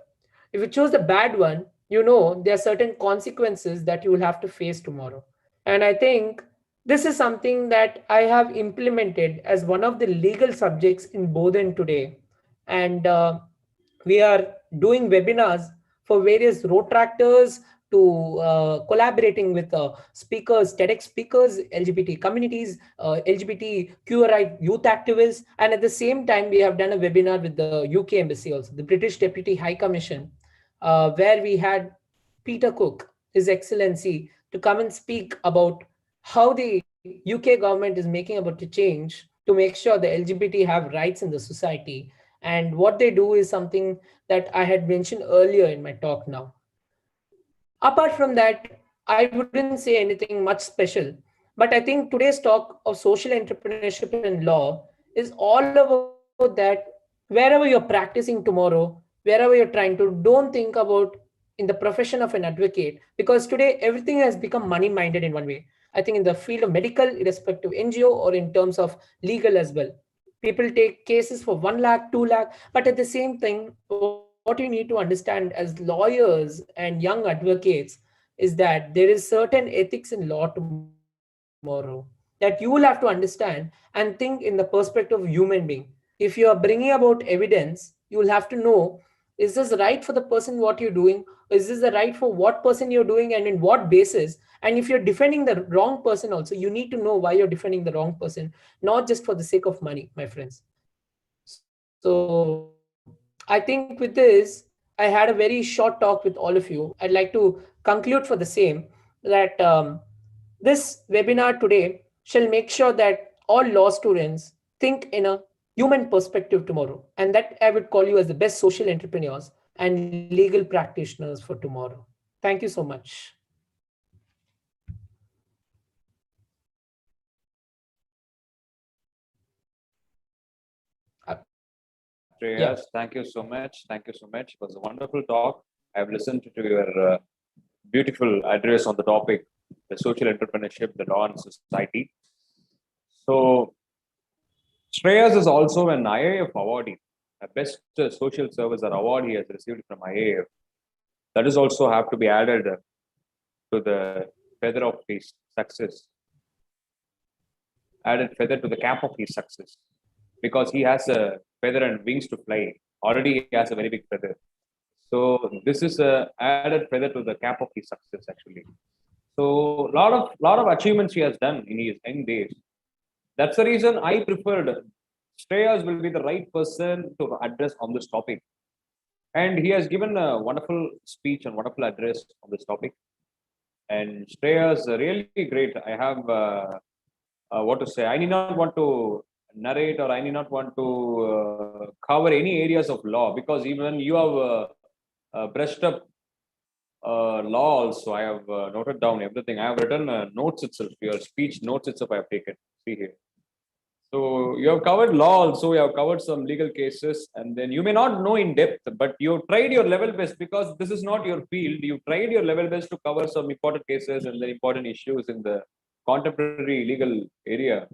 If you choose the bad one, you know there are certain consequences that you will have to face tomorrow. And I think this is something that I have implemented as one of the legal subjects in Bodhan today. And we are doing webinars for various road tractors, collaborating with speakers, TEDx speakers, LGBT communities, LGBTQI youth activists. And at the same time, we have done a webinar with the UK Embassy also, the British Deputy High Commission, where we had Peter Cook, His Excellency, to come and speak about how the UK government is making about to change to make sure the LGBT have rights in the society. And what they do is something that I had mentioned earlier in my talk now. Apart from that, I wouldn't say anything much special, but I think today's talk of social entrepreneurship and law is all about that. Wherever you're practicing tomorrow, wherever you're trying to, don't think about in the profession of an advocate, because today everything has become money minded in one way. I think in the field of medical, irrespective NGO, or in terms of legal as well. People take cases for 1 lakh, 2 lakh, but at the same thing, what you need to understand as lawyers and young advocates is that there is certain ethics in law tomorrow that you will have to understand and think in the perspective of human being. If you are bringing about evidence, you will have to know, is this right for the person what you're doing? Is this the right for what person you're doing and in what basis? And if you're defending the wrong person also, you need to know why you're defending the wrong person, not just for the sake of money, my friends. So I think with this, I had a very short talk with all of you. I'd like to conclude for the same that this webinar today shall make sure that all law students think in a human perspective tomorrow. And that I would call you as the best social entrepreneurs and legal practitioners for tomorrow. Thank you so much. Yeah. Shreyas, thank you so much. Thank you so much. It was a wonderful talk. I've listened to your beautiful address on the topic, the social entrepreneurship, the law and society. So, Shreyas is also an IAF awardee, a best social service award he has received from IAF. That is also have to be added to the feather of his success, added feather to the cap of his success, because he has a feather and wings to fly. Already he has a very big feather. So this is a added feather to the cap of his success actually. So lot of achievements he has done in his young days. That's the reason I preferred Shreyas will be the right person to address on this topic. And he has given a wonderful speech and wonderful address on this topic. And Shreyas really great. I have what to say. I need not want to narrate or I need not want to cover any areas of law, because even you have brushed up law also. I have noted down everything. I have written notes itself. Your speech notes itself I have taken. See here. So you have covered law also. You have covered some legal cases, and then you may not know in depth, but you tried your level best, because this is not your field. You tried your level best to cover some important cases and then important issues in the contemporary legal area.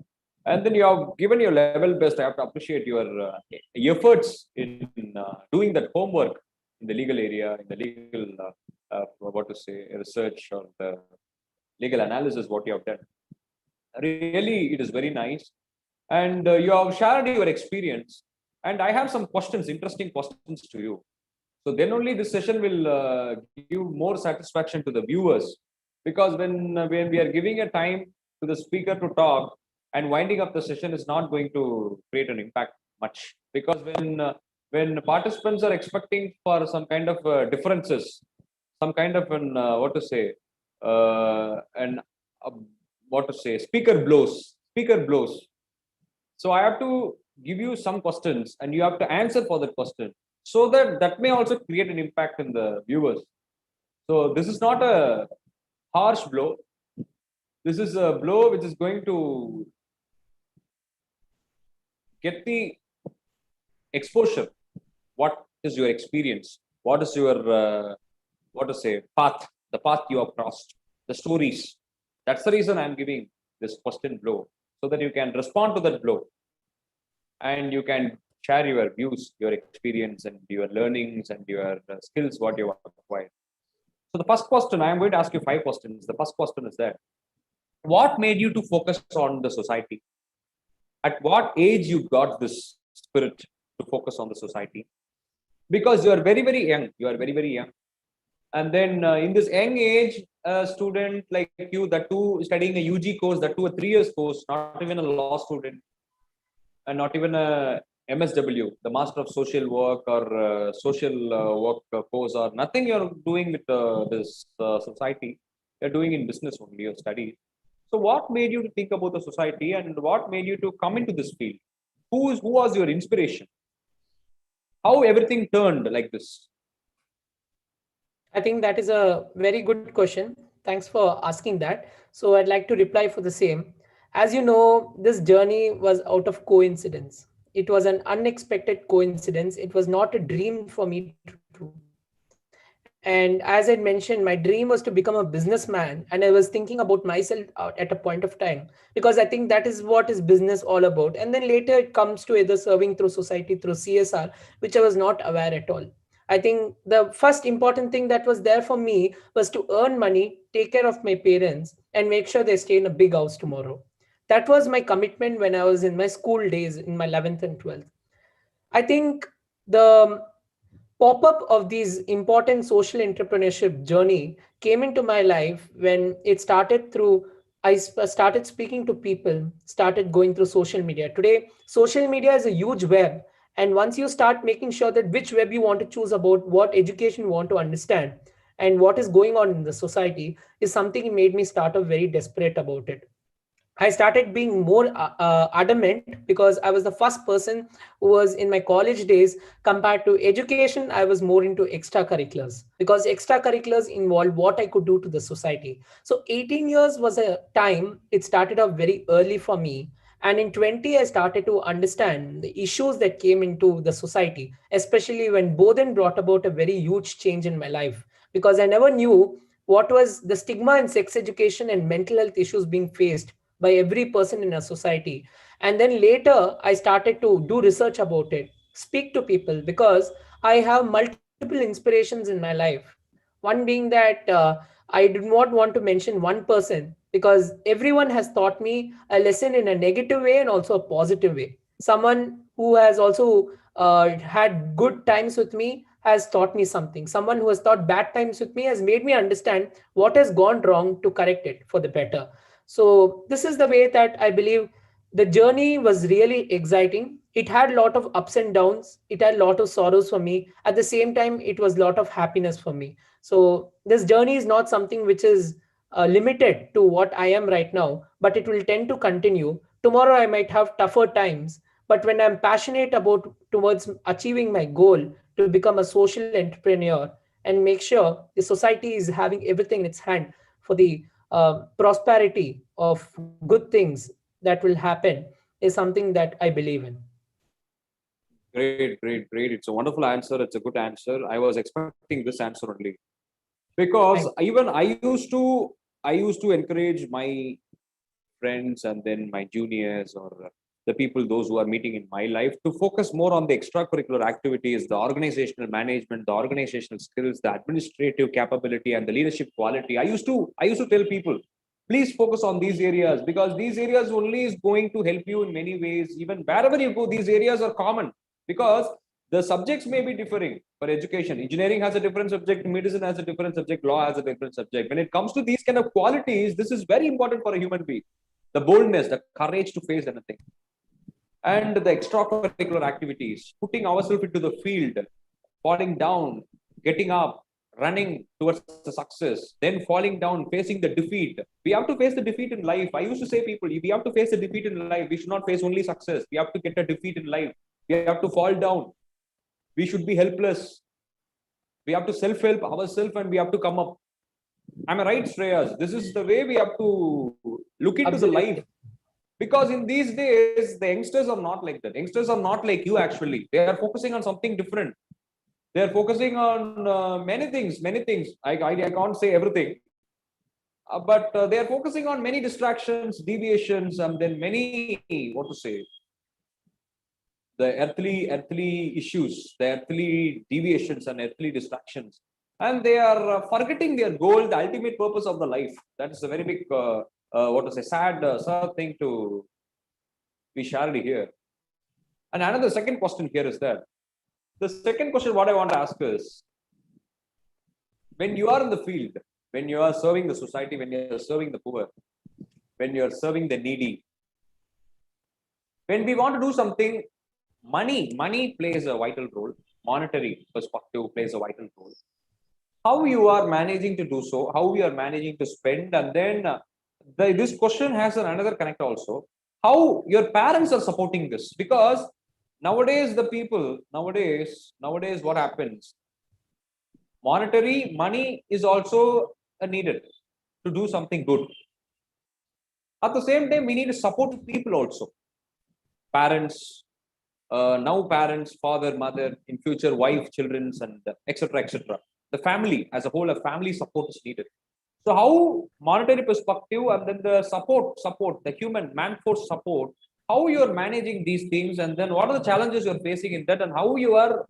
And then you have given your level best. I have to appreciate your efforts in doing that homework in the legal area, in the legal, what to say, research or the legal analysis, what you have done. Really, it is very nice. And you have shared your experience. And I have some questions, interesting questions to you. So then only this session will give more satisfaction to the viewers. Because when we are giving a time to the speaker to talk, and winding up the session is not going to create an impact much, because when participants are expecting for some kind of differences, some kind of an what to say, and uh, what to say, speaker blows. So I have to give you some questions, and you have to answer for that question, so that that may also create an impact in the viewers. So this is not a harsh blow. This is a blow which is going to get the exposure. What is your experience? What is your what to say, path? The path you have crossed, the stories. That's the reason I'm giving this question blow, so that you can respond to that blow, and you can share your views, your experience, and your learnings and your skills, what you have acquired. So the first question, I am going to ask you 5 questions. The first question is that what made you to focus on the society? At what age you got this spirit to focus on the society? Because you are very, very young. You are very, very young. And then in this young age, a student like you, that too studying a UG course, that too a 3 years course, not even a law student, and not even a MSW, the Master of Social Work or Social Work course, or nothing you're doing with this society. You're doing in business only, your study. So, what made you to think about the society, and what made you to come into this field? Who was your inspiration? How everything turned like this? I think that is a very good question. Thanks for asking that. So I'd like to reply for the same. As you know, this journey was out of coincidence. It was an unexpected coincidence. It was not a dream for me to do. And as I mentioned, my dream was to become a businessman, and I was thinking about myself at a point of time, because I think that is what is business all about. And then later it comes to either serving through society through CSR, which I was not aware at all. I think the first important thing that was there for me was to earn money, take care of my parents, and make sure they stay in a big house tomorrow. That was my commitment when I was in my school days in my 11th and 12th. I think the pop up of these important social entrepreneurship journey came into my life when it started through started speaking to people, started going through social media. Today social media is a huge web, and once you start making sure that which web you want to choose about what education you want to understand and what is going on in the society is something made me start off very desperate about it. I started being more adamant because I was the first person who was in my college days. Compared to education, I was more into extracurriculars because extracurriculars involved what I could do to the society. So 18 years was a time, it started off very early for me. And in 20, I started to understand the issues that came into the society, especially when Bodhin brought about a very huge change in my life because I never knew what was the stigma in sex education and mental health issues being faced by every person in a society. And then later I started to do research about it, speak to people, because I have multiple inspirations in my life. One being that I do not want to mention one person because everyone has taught me a lesson in a negative way and also a positive way. Someone who has also had good times with me has taught me something. Someone who has taught bad times with me has made me understand what has gone wrong to correct it for the better. So this is the way that I believe the journey was really exciting. It had a lot of ups and downs. It had a lot of sorrows for me. At the same time, it was a lot of happiness for me. So this journey is not something which is limited to what I am right now, but it will tend to continue. Tomorrow I might have tougher times, but when I'm passionate about towards achieving my goal to become a social entrepreneur and make sure the society is having everything in its hand for the prosperity of good things that will happen is something that I believe in. Great, great, great. It's a wonderful answer. It's a good answer. I was expecting this answer only because Thank even I used to encourage my friends and then my juniors or the people those who are meeting in my life to focus more on the extracurricular activities, the organizational management, the organizational skills, the administrative capability, and the leadership quality. I used to tell people, please focus on these areas because these areas only is going to help you in many ways. Even wherever you go, these areas are common because the subjects may be differing. For education, engineering has a different subject, medicine has a different subject, law has a different subject. When it comes to these kind of qualities, this is very important for a human being, the boldness, the courage to face anything, and the extracurricular activities, putting ourselves into the field, falling down, getting up, running towards the success, then falling down, facing the defeat. We have to face the defeat in life. I used to say people, we have to face the defeat in life. We should not face only success. We have to get a defeat in life. We have to fall down. We should be helpless. We have to self-help ourselves and we have to come up. Am I right, Shreyas? This is the way we have to look into the life. absolutely. Because in these days, the youngsters are not like that. Youngsters are not like you actually. They are focusing on something different. They are focusing on many things, many things. I can't say everything. But they are focusing on many distractions, deviations, and then many, what to say, the earthly issues, the earthly deviations and earthly distractions. And they are forgetting their goal, the ultimate purpose of the life. That is a very big, what to say, sad thing to be shared here. And another second question here is that the second question, what I want to ask is, when you are in the field, when you are serving the society, when you are serving the poor, when you are serving the needy, when we want to do something, money plays a vital role. Monetary perspective plays a vital role. How you are managing to do so, how we are managing to spend, and then this question has another connect also. How your parents are supporting this, because nowadays the people nowadays what happens? Monetary money is also needed to do something good. At the same time, we need to support people also. Parents, now parents, father, mother, in future wife, children's, and etc. etc. The family as a whole, a family support is needed. So how monetary perspective and then the support, the human manforce support, how you are managing these things, and then what are the challenges you are facing in that, and how you are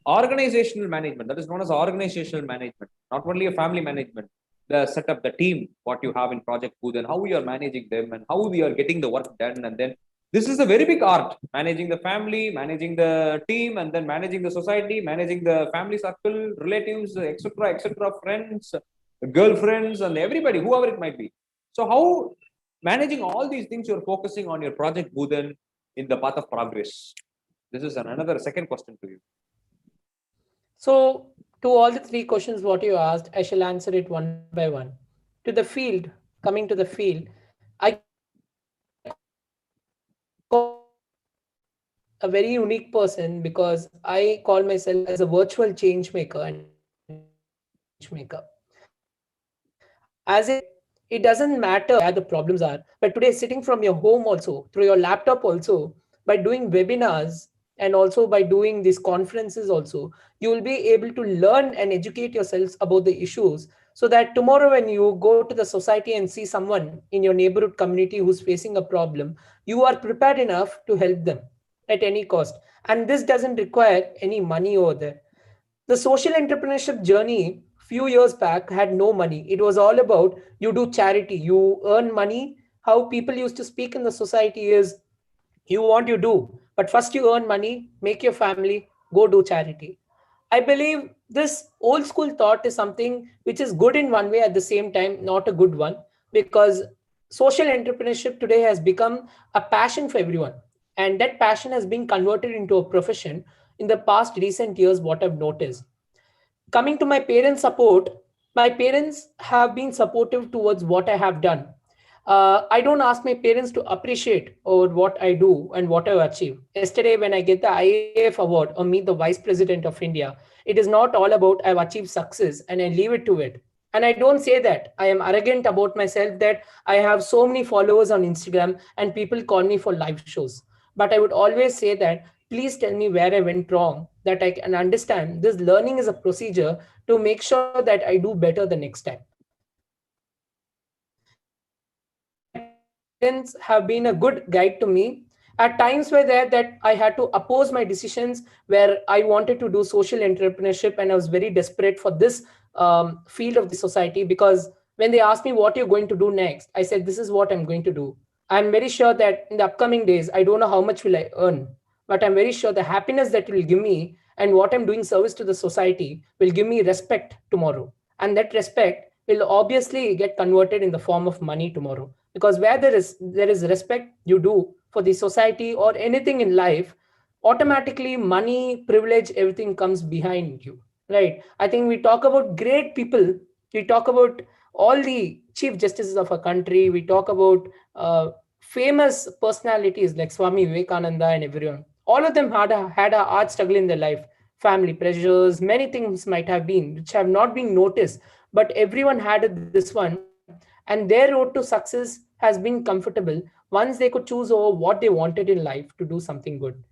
organizational management, that is known as organizational management, not only a family management, the setup, the team, what you have in Project Booth, and how we are managing them, and how we are getting the work done. And then this is a very big art, managing the family, managing the team, and then managing the society, managing the family circle, relatives, etc., etc., friends, girlfriends, and everybody, whoever it might be. So how managing all these things, you're focusing on your Project Bhudan in the path of progress? This is another second question to you. So, to all the three questions what you asked, I shall answer it one by one. To the field, coming to the field, I call myself a very unique person because I call myself as a virtual change maker and a social change maker. As in, it doesn't matter where the problems are, but today, sitting from your home also, through your laptop also, by doing webinars and also by doing these conferences also, you will be able to learn and educate yourselves about the issues so that tomorrow when you go to the society and see someone in your neighborhood community who's facing a problem, you are prepared enough to help them at any cost. And this doesn't require any money over there. The social entrepreneurship journey few years back had no money. It was all about you do charity, you earn money. How people used to speak in the society is you want you do, but first you earn money, make your family, go do charity. I believe this old school thought is something which is good in one way, at the same time not a good one, because social entrepreneurship today has become a passion for everyone, and that passion has been converted into a profession in the past recent years, what I've noticed. Coming to my parents' support, my parents have been supportive towards what I have done. I don't ask my parents to appreciate or what I do and what I achieve. Yesterday, when I get the IAF award or meet the Vice President of India, it is not all about I've achieved success and I leave it to it. And I don't say that I am arrogant about myself that I have so many followers on Instagram and people call me for live shows. But I would always say that please tell me where I went wrong, that I can understand this learning is a procedure to make sure that I do better the next time. So my parents have been a good guide to me. At times were there that I had to oppose my decisions where I wanted to do social entrepreneurship and I was very desperate for this field of the society, because when they asked me what you're going to do next, I said this is what I'm going to do. I'm very sure that in the upcoming days, I don't know how much will I earn, but I'm very sure the happiness that will give me and what I'm doing service to the society will give me respect tomorrow. And that respect will obviously get converted in the form of money tomorrow. Because where there is respect you do for the society or anything in life, automatically money, privilege, everything comes behind you. Right. I think we talk about great people. We talk about all the chief justices of our country. We talk about famous personalities like Swami Vivekananda and everyone. All of them had a hard struggle in their life, family pressures, many things might have been which have not been noticed, but everyone had this one, and their road to success has been comfortable once they could choose over what they wanted in life to do something good.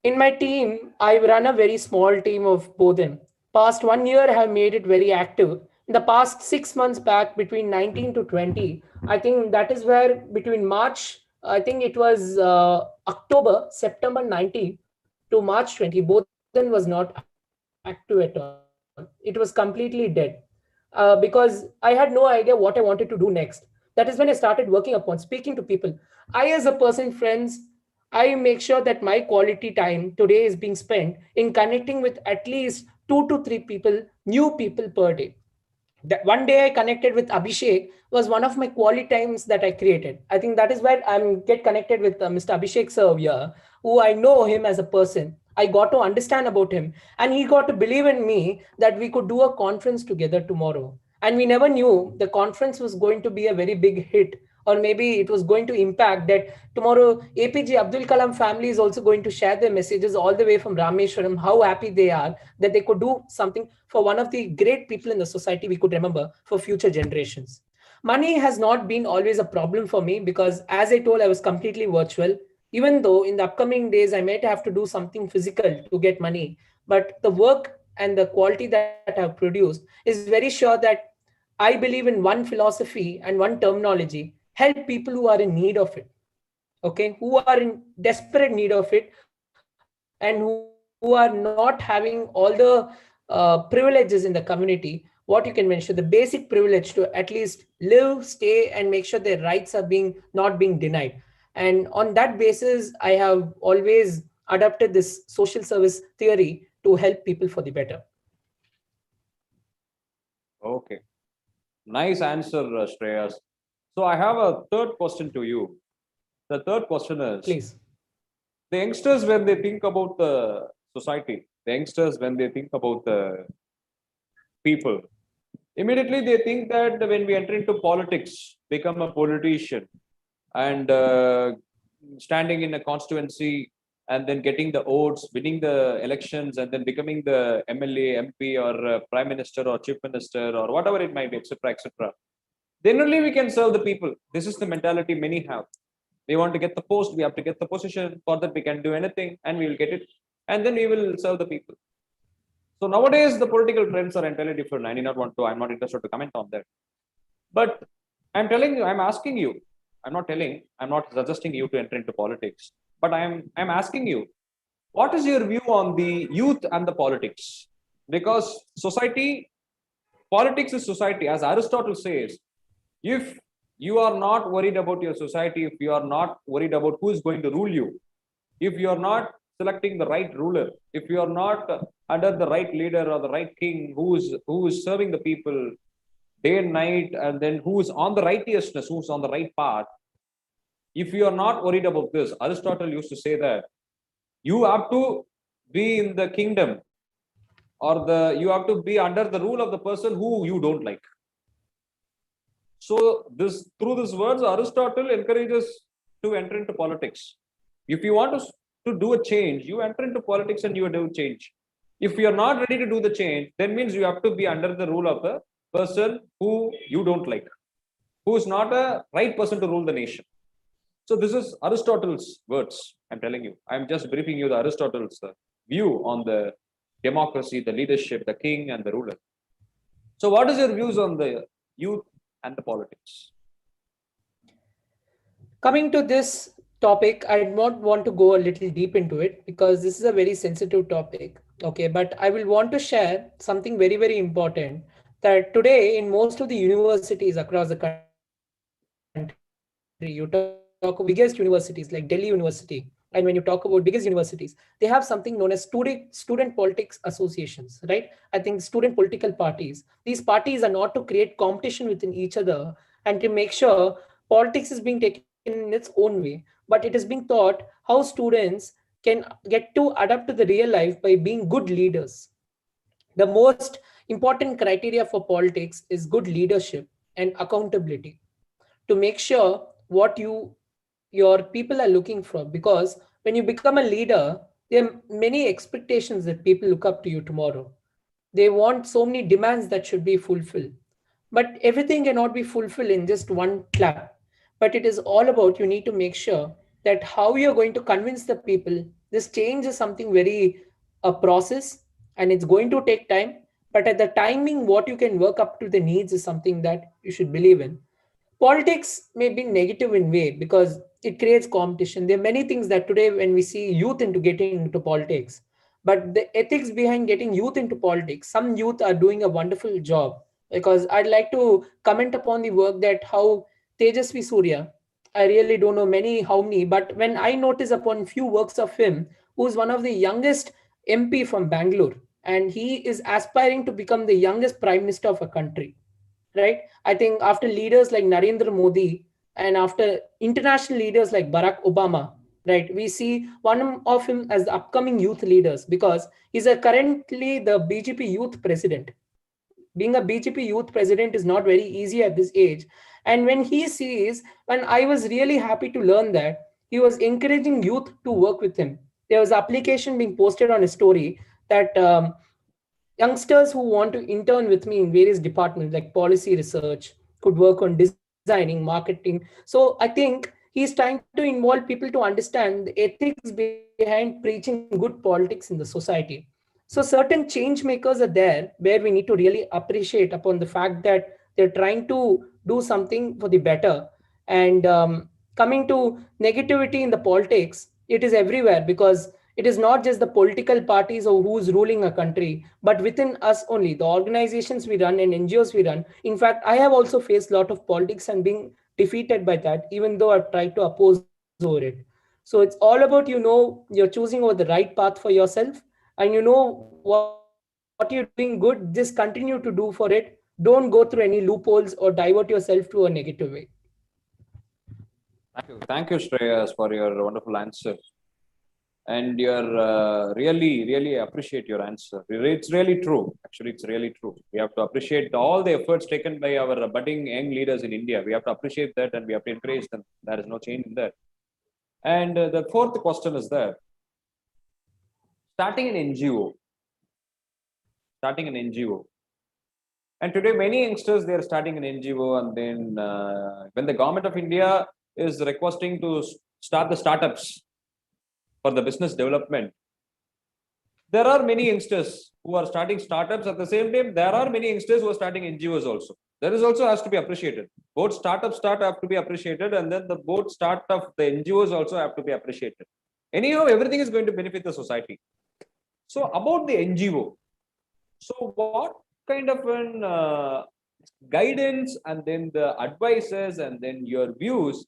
In my team, I run a very small team of both them. Past 1 year, I have made it very active. In the past 6 months back, between 19 to 20, I think that is where between March, I think it was September 19 to March 20, both then was not active at all. It was completely dead. Because I had no idea what I wanted to do next. That is when I started working upon speaking to people. I, as a person, friends, I make sure that my quality time today is being spent in connecting with at least 2 to 3 people, new people per day. That one day I connected with Abhishek was one of my quality times that I created. I think that is why I'm get connected with Mr. Abhishek sir here, who I know him as a person. I got to understand about him, and he got to believe in me that we could do a conference together tomorrow. And we never knew the conference was going to be a very big hit, or maybe it was going to impact that tomorrow APJ Abdul Kalam family is also going to share their messages all the way from Rameshwaram, how happy they are that they could do something for one of the great people in the society we could remember for future generations. Money has not been always a problem for me because, as I told, I was completely virtual. Even though in the upcoming days I might have to do something physical to get money, but the work and the quality that I've produced is very sure that I believe in one philosophy and one terminology: help people who are in need of it, okay, who are in desperate need of it, and who are not having all the privileges in the community. What you can mention, the basic privilege to at least live, stay, and make sure their rights are being not being denied. And on that basis I have always adopted this social service theory to help people for the better. Okay. Nice answer, Shreyas. So I have a third question to you. The third question is, Please. the youngsters, when they think about the society, the youngsters, when they think about the people, immediately they think that when we enter into politics, become a politician, and standing in a constituency, and then getting the votes, winning the elections, and then becoming the MLA, MP, or prime minister, or chief minister, or whatever it might be, etc., etc. Then only we can serve the people. This is the mentality many have. We want to get the post, we have to get the position. For that, we can do anything, and we will get it, and then we will serve the people. So nowadays, the political trends are entirely different. I need not want to. I'm not interested to comment on that. But I'm telling you, I'm asking you. I'm not telling. I'm not suggesting you to enter into politics. But I'm asking you, what is your view on the youth and the politics? Because society, politics is society, as Aristotle says. If you are not worried about your society, if you are not worried about who is going to rule you, if you are not selecting the right ruler, if you are not under the right leader or the right king who is serving the people day and night, and then who is on the righteousness, who's on the right path, if you are not worried about this, Aristotle used to say that you have to be in the kingdom, or you have to be under the rule of the person who you don't like. So this, through these words, Aristotle encourages to enter into politics. If you want to do a change, you enter into politics and you do change. If you are not ready to do the change, then means you have to be under the rule of the person who you don't like, who is not a right person to rule the nation. So this is Aristotle's words. I'm telling you. I'm just briefing you the Aristotle's view on the democracy, the leadership, the king, and the ruler. So what is your views on the youth and the politics? Coming to this topic, I don't want to go a little deep into it because this is a very sensitive topic. Okay, but I will want to share something very, very important, that today in most of the universities across the country, you talk about biggest universities like Delhi University. And when you talk about biggest universities, they have something known as student politics associations, right? I think student political parties. These parties are not to create competition within each other and to make sure politics is being taken in its own way, but it is being taught how students can get to adapt to the real life by being good leaders. The most important criteria for politics is good leadership and accountability, to make sure what your people are looking for, because when you become a leader, there are many expectations that people look up to you tomorrow. They want so many demands that should be fulfilled, but everything cannot be fulfilled in just one clap. But it is all about, you need to make sure that how you're going to convince the people. This change is something very a process, and it's going to take time, but at the timing what you can work up to the needs is something that you should believe in. Politics may be negative in way because it creates competition. There are many things that today when we see youth into getting into politics, but the ethics behind getting youth into politics, some youth are doing a wonderful job. Because I'd like to comment upon the work that how Tejasvi Surya, I really don't know many how many, but when I notice upon few works of him, who's one of the youngest MP from Bangalore, and he is aspiring to become the youngest prime minister of a country, right? I think after leaders like Narendra Modi and after international leaders like Barack Obama, right, we see one of him as the upcoming youth leaders, because he's currently the BJP youth president. Being a BJP youth president is not very easy at this age. And when he sees, when I was really happy to learn that he was encouraging youth to work with him. There was application being posted on a story that youngsters who want to intern with me in various departments like policy research could work on designing, marketing. So I think he's trying to involve people to understand the ethics behind preaching good politics in the society. So certain change makers are there where we need to really appreciate upon the fact that they're trying to do something for the better. And coming to negativity in the politics, it is everywhere, because it is not just the political parties or who's ruling a country, but within us only, the organizations we run and NGOs we run. In fact, I have also faced a lot of politics and being defeated by that, even though I've tried to oppose over it. So it's all about, you're choosing over the right path for yourself, and what you're doing good, just continue to do for it. Don't go through any loopholes or divert yourself to a negative way. Thank you, Shreyas, for your wonderful answer. And you're really appreciate your answer. It's really true. Actually, it's really true. We have to appreciate all the efforts taken by our budding young leaders in India. We have to appreciate that and we have to encourage them. There is no change in that. And the fourth question is that starting an NGO, starting an NGO. And today, many youngsters, they are starting an NGO, and then when the government of India is requesting to start the startups for the business development, there are many youngsters who are starting startups. At the same time, there are many youngsters who are starting NGOs also. There is also has to be appreciated. Both startups have to be appreciated, and then the both startup the NGOs also have to be appreciated. Anyhow, everything is going to benefit the society. So about the NGO, so what kind of an guidance and then the advices and then your views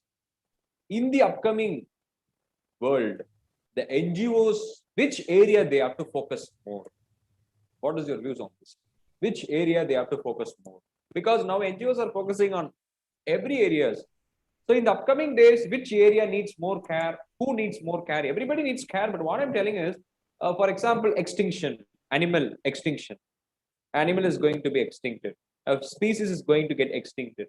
in the upcoming world, the NGOs, which area they have to focus more? What is your views on this? Which area they have to focus more? Because now NGOs are focusing on every areas. So in the upcoming days, which area needs more care? Who needs more care? Everybody needs care, but what I'm telling is, for example, extinction, animal extinction. Animal is going to be extincted. A species is going to get extincted.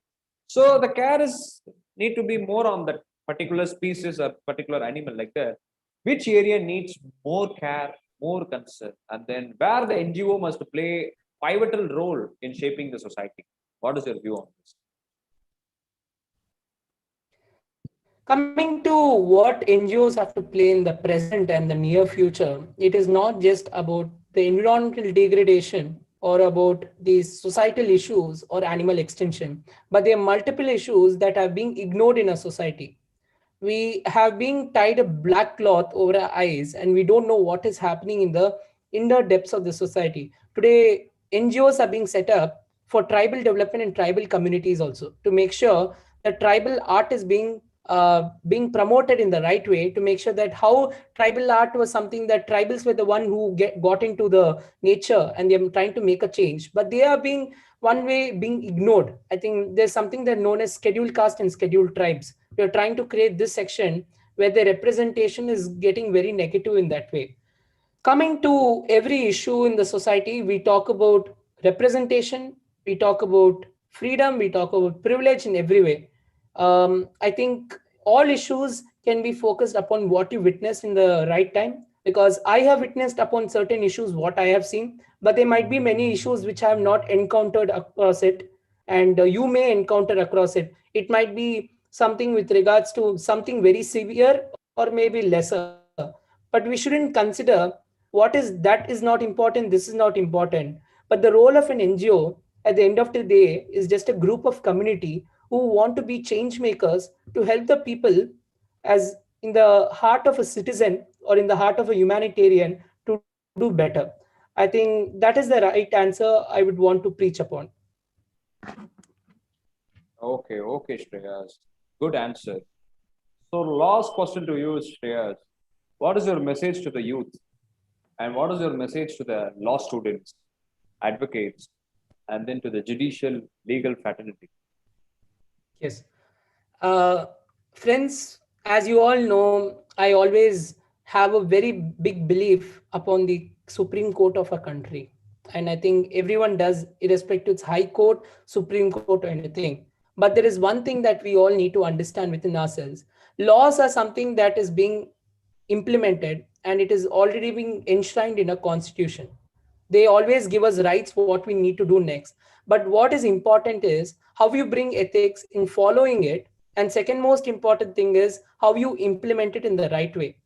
So the care is need to be more on that particular species or particular animal like that. Which area needs more care, more concern, and then where the NGO must play pivotal role in shaping the society. What is your view on this? Coming to what NGOs have to play in the present and the near future, it is not just about the environmental degradation or about these societal issues or animal extinction, but there are multiple issues that are being ignored in a society. We have been tied a black cloth over our eyes and we don't know what is happening in the inner depths of the society. Today, NGOs are being set up for tribal development and tribal communities also, to make sure that tribal art is being promoted in the right way, to make sure that how tribal art was something that tribals were the one who got into the nature and they're trying to make a change, but they are being one way being ignored. I think there's something that known as scheduled caste and scheduled tribes. We're trying to create this section where the representation is getting very negative in that way. Coming to every issue in the society, we talk about representation, we talk about freedom, we talk about privilege in every way. I think all issues can be focused upon what you witness in the right time, because I have witnessed upon certain issues what I have seen, but there might be many issues which I have not encountered across it, and you may encounter across it. It might be something with regards to something very severe or maybe lesser, but we shouldn't consider what is not important, this is not important. But the role of an NGO at the end of the day is just a group of community who want to be change makers to help the people, as in the heart of a citizen or in the heart of a humanitarian, to do better. I think that is the right answer I would want to preach upon. Okay, Shreyas. Good answer. So last question to you, Shreyas. What is your message to the youth And what is your message to the law students, advocates, and then to the judicial legal fraternity? Yes. Uh, Friends, as you all know, I always have a very big belief upon the Supreme Court of a country. And I think everyone does, irrespective it's High Court, Supreme Court, or anything. But there is one thing that we all need to understand within ourselves. Laws are something that is being implemented and it is already being enshrined in a constitution. They always give us rights what we need to do next, but what is important is how you bring ethics in following it, and second most important thing is how you implement it in the right way.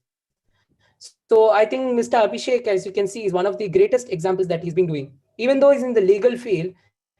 So I think Mr. Abhishek, as you can see, is one of the greatest examples that he's been doing. Even though he's in the legal field,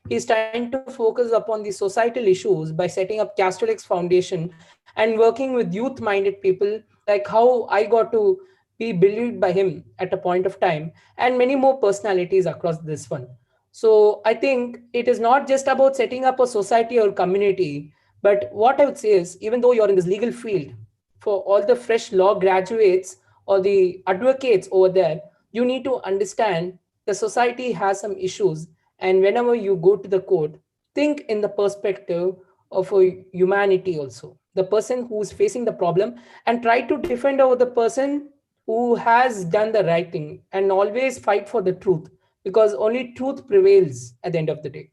he's trying to focus upon the societal issues by setting up Castolex Foundation and working with youth-minded people, like how I got to be believed by him at a point of time, and many more personalities across this one. So I think it is not just about setting up a society or community, but what I would say is, even though you're in this legal field, for all the fresh law graduates or the advocates over there, you need to understand the society has some issues. And whenever you go to the court, think in the perspective of a humanity also. The person who's facing the problem, and try to defend over the person who has done the right thing, and always fight for the truth, because only truth prevails at the end of the day.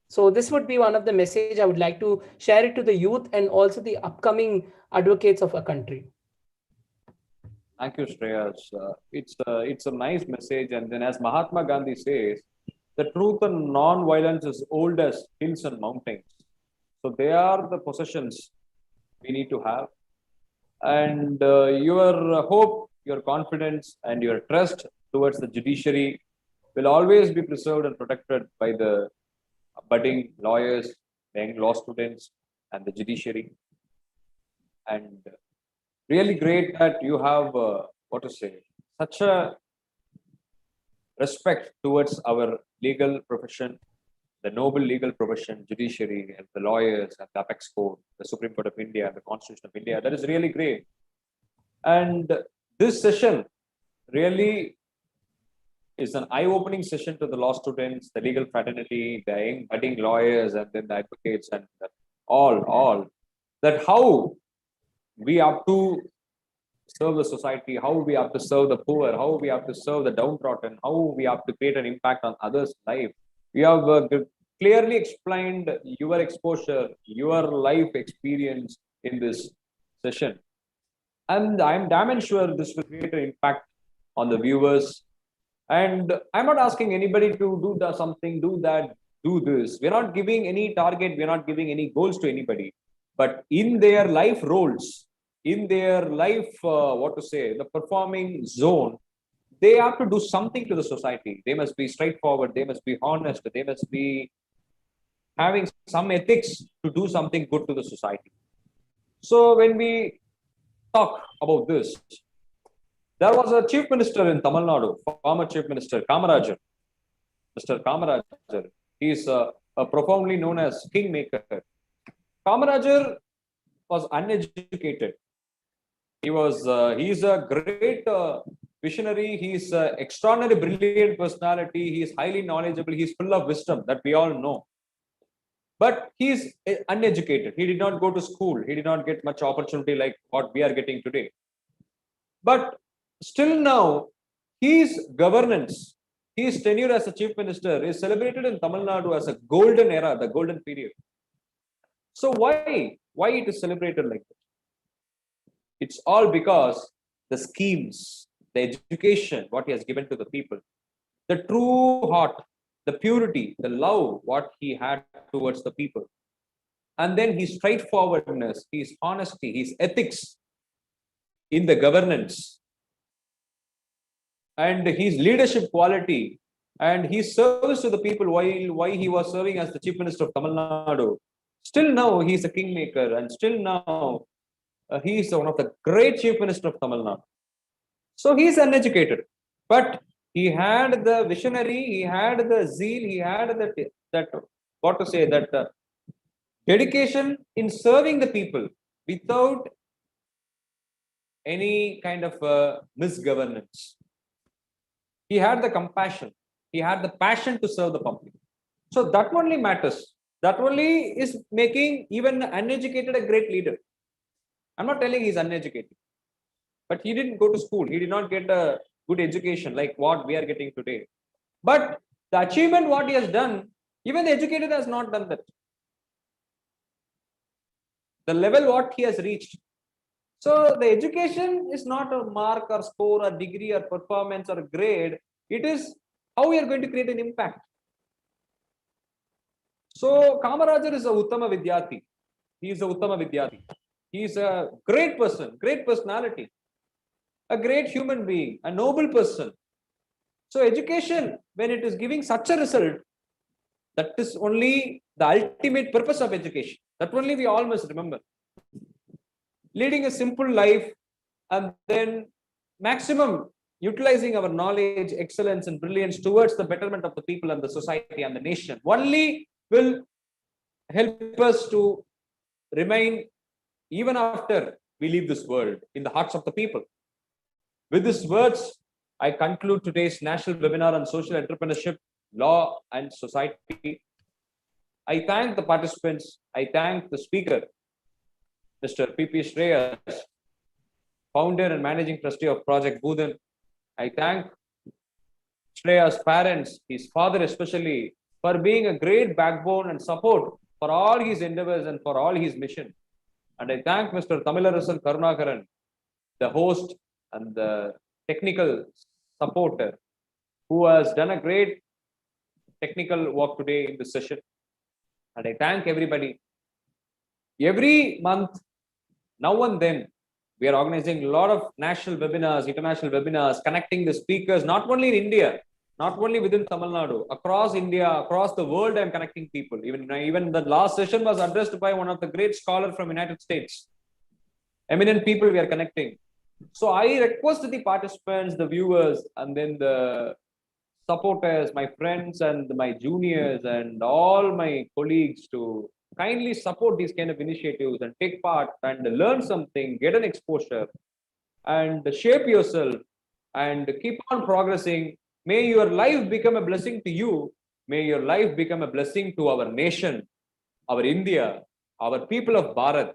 So this would be one of the message I would like to share it to the youth and also the upcoming advocates of our country. Thank you, Shreyas. It's a nice message. And then, as Mahatma Gandhi says, the truth and non-violence is old as hills and mountains. So they are the possessions we need to have. And your hope, your confidence, and your trust towards the judiciary will always be preserved and protected by the budding lawyers, young law students, and the judiciary. And really great that you have what to say, such a respect towards our legal profession, the noble legal profession, judiciary, and the lawyers, and the apex court, the Supreme Court of India, and the Constitution of India. That is really great. And this session really is an eye-opening session to the law students, the legal fraternity, the young budding lawyers, and then the advocates, and all that how we have to serve the society, how we have to serve the poor, how we have to serve the downtrodden, how we have to create an impact on others' life. You have clearly explained your exposure, your life experience in this session. And I'm damn sure this will create an impact on the viewers. And I'm not asking anybody to do something, do that, do this. We're not giving any target, we're not giving any goals to anybody. But in their life roles, in their life, what to say, the performing zone, they have to do something to the society. They must be straightforward, they must be honest, they must be having some ethics to do something good to the society. So when we talk about this, there was a chief minister in Tamil Nadu, former chief minister Kamarajar, Mr. Kamarajar. He is profoundly known as kingmaker. Kamarajar was uneducated. He's a great visionary. He's an extraordinary, brilliant personality. He is highly knowledgeable. He's full of wisdom that we all know. But he's uneducated. He did not go to school. He did not get much opportunity like what we are getting today. But still now, his governance, his tenure as a chief minister is celebrated in Tamil Nadu as a golden era, the golden period. So why it is celebrated like that? It's all because the schemes, the education, what he has given to the people, the true heart, the purity, the love, what he had towards the people. And then his straightforwardness, his honesty, his ethics in the governance, and his leadership quality, and his service to the people while he was serving as the chief minister of Tamil Nadu. Still now, he is a kingmaker, and still now, he is one of the great chief minister of Tamil Nadu. So he is uneducated, but he had the visionary, he had the zeal, he had that what to say, that dedication in serving the people without any kind of misgovernance. He had the compassion. He had the passion to serve the public. So that only matters. That only is making even uneducated a great leader. I'm not telling he's uneducated, but he didn't go to school. He did not get a good education like what we are getting today. But the achievement what he has done, even the educated has not done that. The level what he has reached. So the education is not a mark or score or degree or performance or grade. It is how we are going to create an impact. So Kamarajar is a Uttama Vidyarthi. He is a Uttama Vidyarthi. He is a great person, great personality, a great human being, a noble person. So education, when it is giving such a result, that is only the ultimate purpose of education. That only we all must remember. Leading a simple life and then maximum utilizing our knowledge, excellence, and brilliance towards the betterment of the people and the society and the nation only will help us to remain even after we leave this world in the hearts of the people. With these words, I conclude today's national webinar on social entrepreneurship, law, and society. I thank the participants. I thank the speaker, Mr. P.P. Shreyas, founder and managing trustee of Project Bhudan. I thank Shreya's parents, his father especially, for being a great backbone and support for all his endeavors and for all his mission. And I thank Mr. Tamilarasan Karunakaran, the host and the technical supporter, who has done a great technical work today in this session. And I thank everybody. Every month, now and then, we are organizing a lot of national webinars, international webinars, connecting the speakers, not only in India, not only within Tamil Nadu, across India, across the world, I'm connecting people. Even the last session was addressed by one of the great scholars from United States. Eminent people we are connecting. So I request the participants, the viewers, and then the supporters, my friends and my juniors and all my colleagues to kindly support these kind of initiatives and take part and learn something, get an exposure and shape yourself and keep on progressing. May your life become a blessing to you. May your life become a blessing to our nation, our India, our people of Bharat.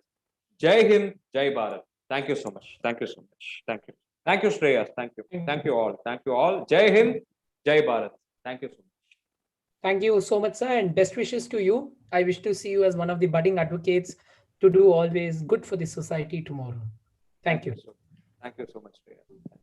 Jai Hind, Jai Bharat. Thank you so much. Thank you so much. Thank you. Thank you, Shreyas. Thank you. Thank you all. Thank you all. Jai Hind, Jai Bharat. Thank you so much. Thank you so much, sir, and best wishes to you. I wish to see you as one of the budding advocates to do always good for the society tomorrow. Thank you. Thank you so much, Shreyas.